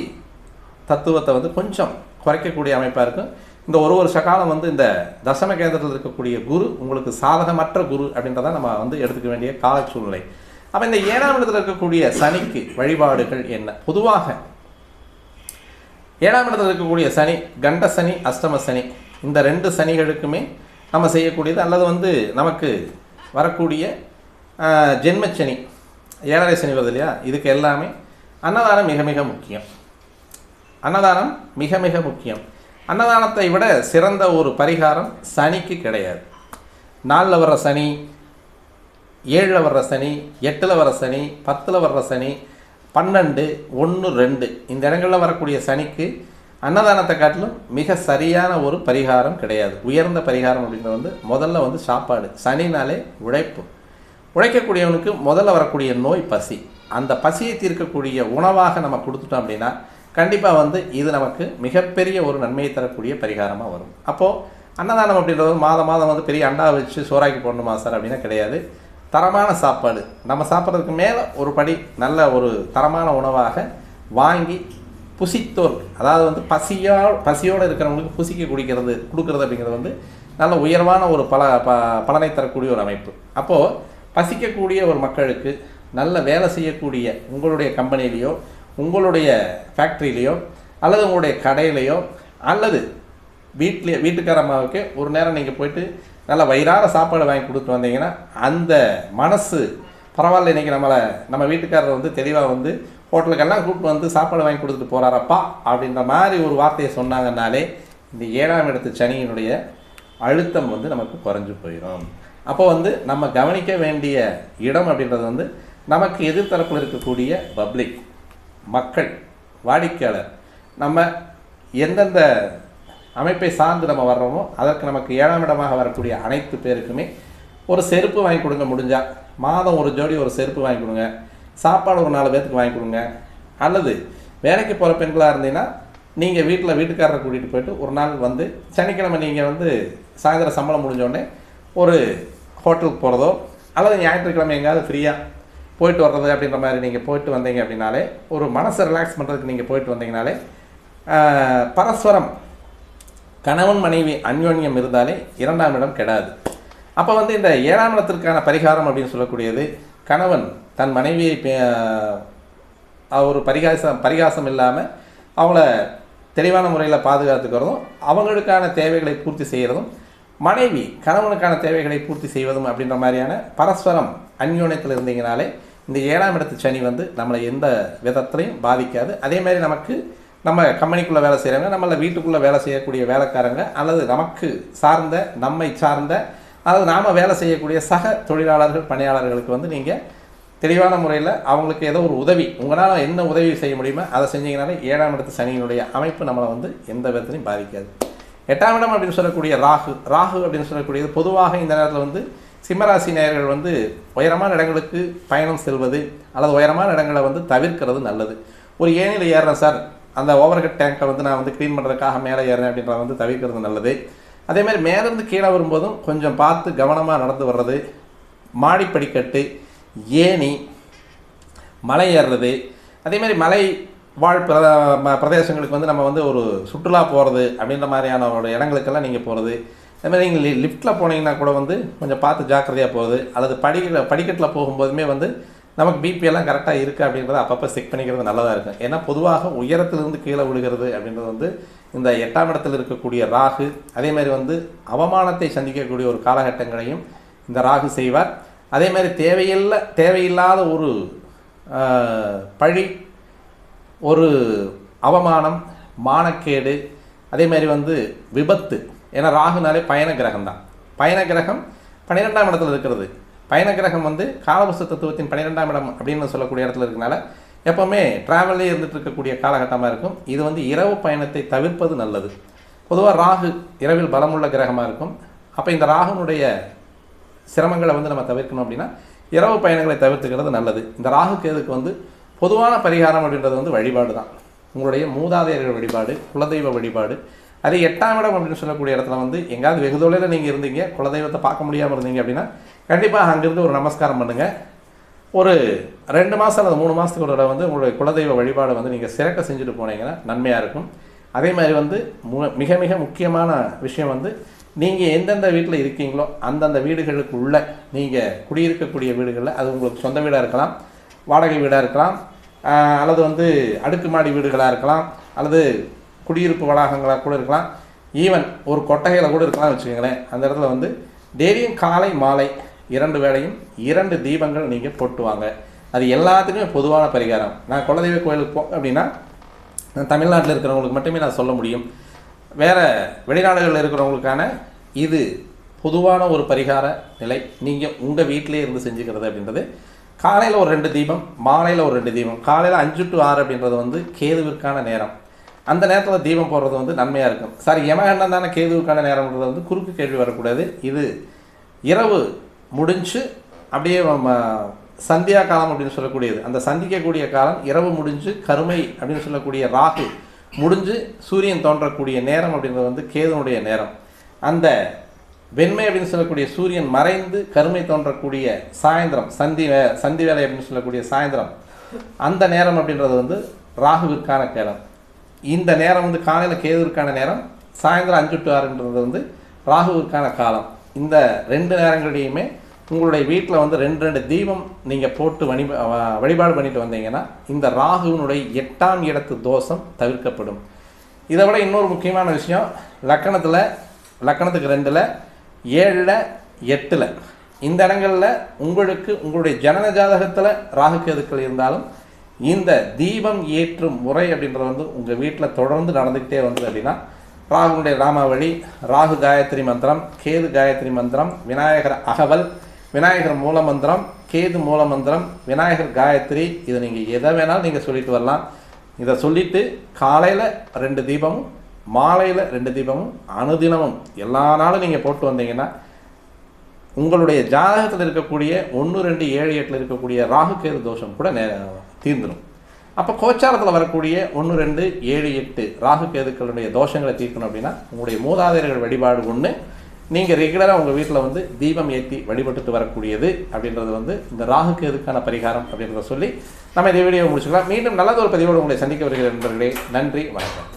A: தத்துவத்தை வந்து கொஞ்சம் குறைக்கக்கூடிய அமைப்பாக இருக்கும். இந்த ஒரு வருஷ காலம் வந்து இந்த தசம கேந்திரத்தில் இருக்கக்கூடிய குரு உங்களுக்கு சாதகமற்ற குரு அப்படின்றத நம்ம வந்து எடுத்துக்க வேண்டிய கால சூழ்நிலை. அப்போ இந்த 7ஆம் இடத்தில் இருக்கக்கூடிய சனிக்கு வழிபாடுகள் என்ன? பொதுவாக 7ஆம் இடத்தில் இருக்கக்கூடிய சனி, கண்ட சனி, அஷ்டம சனி, இந்த 2 சனிகளுக்குமே நம்ம செய்யக்கூடியது அல்லது வந்து நமக்கு வரக்கூடிய ஜென்மச்சனி 7.5 சனி வருது இல்லையா, இதுக்கு எல்லாமே அன்னதானம் மிக மிக முக்கியம். அன்னதானம் மிக மிக முக்கியம். அன்னதானத்தை விட சிறந்த ஒரு பரிகாரம் சனிக்கு கிடையாது. 4ல் வர்ற சனி, 7ல் வர்ற சனி, 8ல் வர்ற சனி, 10ல் வர்ற சனி, 12, 1, 2 இந்த இடங்களில் வரக்கூடிய சனிக்கு அன்னதானத்தை காட்டிலும் மிக சரியான ஒரு பரிகாரம் கிடையாது. உயர்ந்த பரிகாரம் அப்படின்றது வந்து முதல்ல வந்து சாப்பாடு. சனினாலே உழைப்பு. உழைக்கக்கூடியவனுக்கு முதல்ல வரக்கூடிய நோய் பசி. அந்த பசியை தீர்க்கக்கூடிய உணவாக நம்ம கொடுத்துட்டோம் அப்படின்னா கண்டிப்பாக வந்து இது நமக்கு மிகப்பெரிய ஒரு நன்மையை தரக்கூடிய பரிகாரமாக வரும். அப்போது அன்னதானம் அப்படின்றது மாதம் மாதம் வந்து பெரிய அண்டா வச்சு சோறாக்கி போடணுமா சார் அப்படின்னா கிடையாது. தரமான சாப்பாடு நம்ம சாப்பிட்றதுக்கு மேலே ஒரு படி நல்ல ஒரு தரமான உணவாக வாங்கி புசித்தோர், அதாவது வந்து பசியோடு இருக்கிறவங்களுக்கு புசிக்க கொடுக்கறது அப்படிங்கிறது வந்து நல்ல உயர்வான ஒரு பலனை தரக்கூடிய ஒரு அமைப்பு. அப்போது பசிக்கக்கூடிய ஒரு மக்களுக்கு நல்ல வேலை செய்யக்கூடிய உங்களுடைய கம்பெனிலேயோ உங்களுடைய ஃபேக்ட்ரியிலையோ அல்லது உங்களுடைய கடையிலையோ அல்லது வீட்டுக்கார அம்மாவுக்கு ஒரு நேரம் நீங்கள் போயிட்டு நல்லா வயிறார சாப்பாடு வாங்கி கொடுத்து வந்தீங்கன்னா அந்த மனசு பரவாயில்ல, இன்றைக்கி நம்ம வீட்டுக்காரர் வந்து தெளிவாக வந்து ஹோட்டலுக்கெல்லாம் கூப்பிட்டு வந்து சாப்பாடு வாங்கி கொடுத்துட்டு போகிறாரப்பா அப்படின்ற மாதிரி ஒரு வார்த்தையை சொன்னாங்கன்னாலே இந்த 7ஆம் இடத்து சனியினுடைய அழுத்தம் வந்து நமக்கு குறைஞ்சி போயிடும். அப்போ வந்து நம்ம கவனிக்க வேண்டிய இடம் அப்படின்றது வந்து நமக்கு எதிர்த்தரப்பில் இருக்கக்கூடிய பப்ளிக் மக்கள், வாடிக்கையாளர், நம்ம எந்தெந்த அமைப்பை சார்ந்து நம்ம வர்றோமோ அதற்கு நமக்கு 7ஆம் இடமாக வரக்கூடிய அனைத்து பேருக்குமே ஒரு செருப்பு வாங்கி கொடுங்க. முடிஞ்சால் மாதம் ஒரு ஜோடி ஒரு செருப்பு வாங்கி கொடுங்க. சாப்பாடு ஒரு 4 பேர்த்துக்கு வாங்கி கொடுங்க. அல்லது வேலைக்கு போகிற பெண்களாக இருந்தீங்கன்னா நீங்கள் வீட்டுக்காரரை கூட்டிகிட்டு போயிட்டு ஒரு நாள் வந்து சனிக்கிழமை நீங்கள் வந்து சாயந்தரம் சம்பளம் முடிஞ்சோடனே ஒரு ஹோட்டலுக்கு போகிறதோ அல்லது ஞாயிற்றுக்கிழமை எங்கேயாவது ஃப்ரீயாக போயிட்டு வர்றது அப்படின்ற மாதிரி நீங்கள் போயிட்டு வந்தீங்க அப்படின்னாலே ஒரு மனசை ரிலாக்ஸ் பண்ணுறதுக்கு நீங்கள் போயிட்டு வந்தீங்கனாலே பரஸ்பரம் கணவன் மனைவி அந்யோன்யம் இருந்தாலே 2ஆம் இடம் கெடாது. அப்போ வந்து இந்த 7ஆம் இடத்திற்கான பரிகாரம் அப்படின்னு சொல்லக்கூடியது கணவன் தன் மனைவியை ஒரு பரிகாசம் இல்லாமல் அவங்கள தெளிவான முறையில் பாதுகாத்துக்கிறதும் அவங்களுக்கான தேவைகளை பூர்த்தி செய்கிறதும் மனைவி கணவனுக்கான தேவைகளை பூர்த்தி செய்வதும் அப்படின்ற மாதிரியான பரஸ்பரம் அந்யோன்யத்தில் இருந்தீங்கனாலே இந்த 7ஆம் இடத்து சனி வந்து நம்மளை எந்த விதத்திலையும் பாதிக்காது. அதே மாதிரி நமக்கு நம்ம கம்பெனிக்குள்ளே வேலை செய்கிறவங்க, நம்மள வீட்டுக்குள்ளே வேலை செய்யக்கூடிய வேலைக்காரங்க அல்லது நமக்கு சார்ந்த நம்மை சார்ந்த அதாவது நாம் வேலை செய்யக்கூடிய சக தொழிலாளர்கள் பணியாளர்களுக்கு வந்து நீங்கள் தெளிவான முறையில் அவங்களுக்கு ஏதோ ஒரு உதவி உங்களால் என்ன உதவி செய்ய முடியுமோ அதை செஞ்சீங்கனாலே 7ஆம் இடத்து சனியினுடைய அமைப்பு நம்மளை வந்து எந்த விதத்திலையும் பாதிக்காது. 8ஆம் இடம் அப்படின்னு சொல்லக்கூடிய ராகு அப்படின்னு சொல்லக்கூடியது பொதுவாக இந்த நேரத்தில் வந்து சிம்மராசி நேயர்கள் வந்து உயரமான இடங்களுக்கு பயணம் செல்வது அல்லது உயரமான இடங்களை வந்து தவிர்க்கிறது நல்லது. ஒரு ஏணியில் ஏறுறேன் சார், அந்த ஓவர்ஹெட் டேங்கை வந்து நான் வந்து க்ளீன் பண்ணுறதுக்காக மேலே ஏறுறேன் அப்படின்றத வந்து தவிர்க்கிறது நல்லது. அதேமாதிரி மேலேருந்து கீழே வரும்போதும் கொஞ்சம் பார்த்து கவனமாக நடந்து வர்றது, மாடிப்படிக்கட்டு, ஏணி, மலை ஏறுறது, அதேமாதிரி மலை வாழ் பிரதேசங்களுக்கு வந்து நம்ம வந்து ஒரு சுற்றுலா போகிறது அப்படின்ற மாதிரியான ஒரு இடங்களுக்கெல்லாம் நீங்கள் போகிறது. அதேமாதிரி நீங்கள் லிஃப்ட்டில் போனீங்கன்னா கூட வந்து கொஞ்சம் பார்த்து ஜாக்கிரதையாக போகுது. அல்லது படிக்கட்டில் போகும்போதுமே வந்து நமக்கு பிபிஎல்லாம் கரெக்டாக இருக்குது அப்படின்றத அப்பப்போ செக் பண்ணிக்கிறது நல்லதாக இருக்கும். ஏன்னா பொதுவாக உயரத்திலிருந்து கீழே விழுகிறது அப்படின்றது வந்து இந்த 8ஆம் இடத்தில் இருக்கக்கூடிய ராகு அதேமாதிரி வந்து அவமானத்தை சந்திக்கக்கூடிய ஒரு காலகட்டங்களையும் இந்த ராகு செய்வார். அதேமாதிரி தேவையில்லாத ஒரு பழி, ஒரு அவமானம், மானக்கேடு, அதேமாதிரி வந்து விபத்து. ஏன்னா ராகுனாலே பயண கிரகம் தான். பயண கிரகம் 12ஆம் இடத்துல இருக்கிறது. பயண கிரகம் வந்து காலபுருஷ தத்துவத்தின் 12ஆம் இடம் அப்படின்னு சொல்லக்கூடிய இடத்துல இருக்கனால எப்போவுமே ட்ராவல்லே இருந்துட்டு இருக்கக்கூடிய காலகட்டமாக இருக்கும். இது வந்து இரவு பயணத்தை தவிர்ப்பது நல்லது. பொதுவாக ராகு இரவில் பலமுள்ள கிரகமாக இருக்கும். அப்போ இந்த ராகுனுடைய சிரமங்களை வந்து நம்ம தவிர்க்கணும் அப்படின்னா இரவு பயணங்களை தவிர்த்துக்கிறது நல்லது. இந்த ராகு கேதுக்கு வந்து பொதுவான பரிகாரம் அப்படின்றது வந்து வழிபாடு தான். உங்களுடைய மூதாதையர்கள் வழிபாடு, குலதெய்வ வழிபாடு. அதே 8ஆம் இடம் அப்படின்னு சொல்லக்கூடிய இடத்துல வந்து எங்கேயாவது வெகு தொலைவில் நீங்கள் இருந்தீங்க, குலதெய்வத்தை பார்க்க முடியாமல் இருந்தீங்க அப்படின்னா கண்டிப்பாக அங்கேருந்து ஒரு நமஸ்காரம் பண்ணுங்கள். ஒரு 2 மாதம் அல்லது 3 மாதத்துக்கு ஒரு தடவை வந்து உங்களுடைய குலதெய்வ வழிபாடை வந்து நீங்கள் சிறக்க செஞ்சுட்டு போனீங்கன்னா நன்மையாக இருக்கும். அதே மாதிரி வந்து மிக மிக முக்கியமான விஷயம் வந்து நீங்கள் எந்தெந்த வீட்டில் இருக்கீங்களோ அந்தந்த வீடுகளுக்கு உள்ள நீங்கள் குடியிருக்கக்கூடிய வீடுகளில் அது உங்களுக்கு சொந்த வீடாக இருக்கலாம், வாடகை வீடாக இருக்கலாம், அல்லது வந்து அடுக்குமாடி வீடுகளாக இருக்கலாம், அல்லது குடியிருப்பு வளாகங்களாக கூட இருக்கலாம், ஈவன் ஒரு கொட்டகையில் கூட இருக்கலாம் வச்சுக்கோங்களேன். அந்த இடத்துல வந்து டெய்லியும் காலை மாலை 2 வேளையும் 2 தீபங்கள் நீங்கள் போட்டுவாங்க. அது எல்லாத்துக்குமே பொதுவான பரிகாரம். நான் குலதெய்வ கோயிலுக்கு அப்படின்னா தமிழ்நாட்டில் இருக்கிறவங்களுக்கு மட்டுமே நான் சொல்ல முடியும். வேறு வெளிநாடுகளில் இருக்கிறவங்களுக்கான இது பொதுவான ஒரு பரிகார நிலை நீங்கள் உங்கள் வீட்டிலே இருந்து செஞ்சுக்கிறது அப்படின்றது, காலையில் ஒரு 2 தீபம், மாலையில் ஒரு 2 தீபம். காலையில் 5 to 6 அப்படின்றது வந்து கேதுவிற்கான நேரம். அந்த நேரத்தில் தீபம் போடுறது வந்து நன்மையாக இருக்கும். சார் யமகண்டம் தானே கேதுவுக்கான நேரம்ன்றது வந்து குறுக்கு கேள்வி வரக்கூடாது. இது இரவு முடிஞ்சு அப்படியே சந்தியா காலம் அப்படின்னு சொல்லக்கூடியது, அந்த சந்திக்கக்கூடிய காலம் இரவு முடிஞ்சு கருமை அப்படின்னு சொல்லக்கூடிய ராகு முடிஞ்சு சூரியன் தோன்றக்கூடிய நேரம் அப்படின்றது வந்து கேதுனுடைய நேரம். அந்த வெண்மை அப்படின்னு சொல்லக்கூடிய சூரியன் மறைந்து கருமை தோன்றக்கூடிய சாயந்தரம், சந்தி வேலை அப்படின்னு சொல்லக்கூடிய சாயந்தரம், அந்த நேரம் அப்படின்றது வந்து ராகுவிற்கான நேரம். இந்த நேரம் வந்து காலையில் கேதுவிற்கான நேரம், சாயந்தரம் 5 to 6ன்றது வந்து ராகுவிற்கான காலம். இந்த 2 நேரங்களிலையுமே உங்களுடைய வீட்டில் வந்து 2 தீபம் நீங்கள் போட்டு வழிபாடு பண்ணிட்டு வந்தீங்கன்னா இந்த ராகுவினுடைய 8ஆம் இடத்து தோஷம் தவிர்க்கப்படும். இதை விட இன்னொரு முக்கியமான விஷயம், லக்கணத்துக்கு 2ல் 7ல் 8ல் இந்த இடங்களில் உங்களுடைய ஜனன ஜாதகத்தில் ராகு கேதுக்கள் இருந்தாலும் இந்த தீபம் ஏற்றும் முறை அப்படின்றது வந்து உங்கள் வீட்டில் தொடர்ந்து நடந்துக்கிட்டே வந்தது அப்படின்னா ராகுனுடைய ராமாவளி, ராகு காயத்ரி மந்திரம், கேது காயத்ரி மந்திரம், விநாயகர் அகவல், விநாயகர் மூல மந்திரம், கேது மூல மந்திரம், விநாயகர் காயத்ரி, இதை நீங்கள் எதை வேணாலும் நீங்கள் சொல்லிட்டு வரலாம். இதை சொல்லிவிட்டு காலையில் 2 தீபமும் மாலையில் 2 தீபமும் அனுதினமும் எல்லா நாளும் நீங்கள் போட்டு வந்தீங்கன்னா உங்களுடைய ஜாதகத்தில் இருக்கக்கூடிய 1, 2, 7, 8 இருக்கக்கூடிய ராகு கேது தோஷம் கூட தீர்ந்துடும். அப்போ கோச்சாரத்தில் வரக்கூடிய 1, 2, 7, 8 ராகு கேதுக்களுடைய தோஷங்களை தீர்க்கணும் அப்படின்னா உங்களுடைய மூதாதையர்கள் வழிபாடு ஒன்று நீங்கள் ரெகுலராக உங்கள் வீட்டில் வந்து தீபம் ஏற்றி வழிபட்டுட்டு வரக்கூடியது அப்படின்றது வந்து இந்த ராகு கேதுக்கான பரிகாரம் அப்படின்றத சொல்லி நம்ம இந்த வீடியோவை முடிச்சுக்கலாம். மீண்டும் நல்லதொரு பதிவோடு உங்களை சந்திக்க வருகிற நண்பர்களே, நன்றி, வணக்கம்.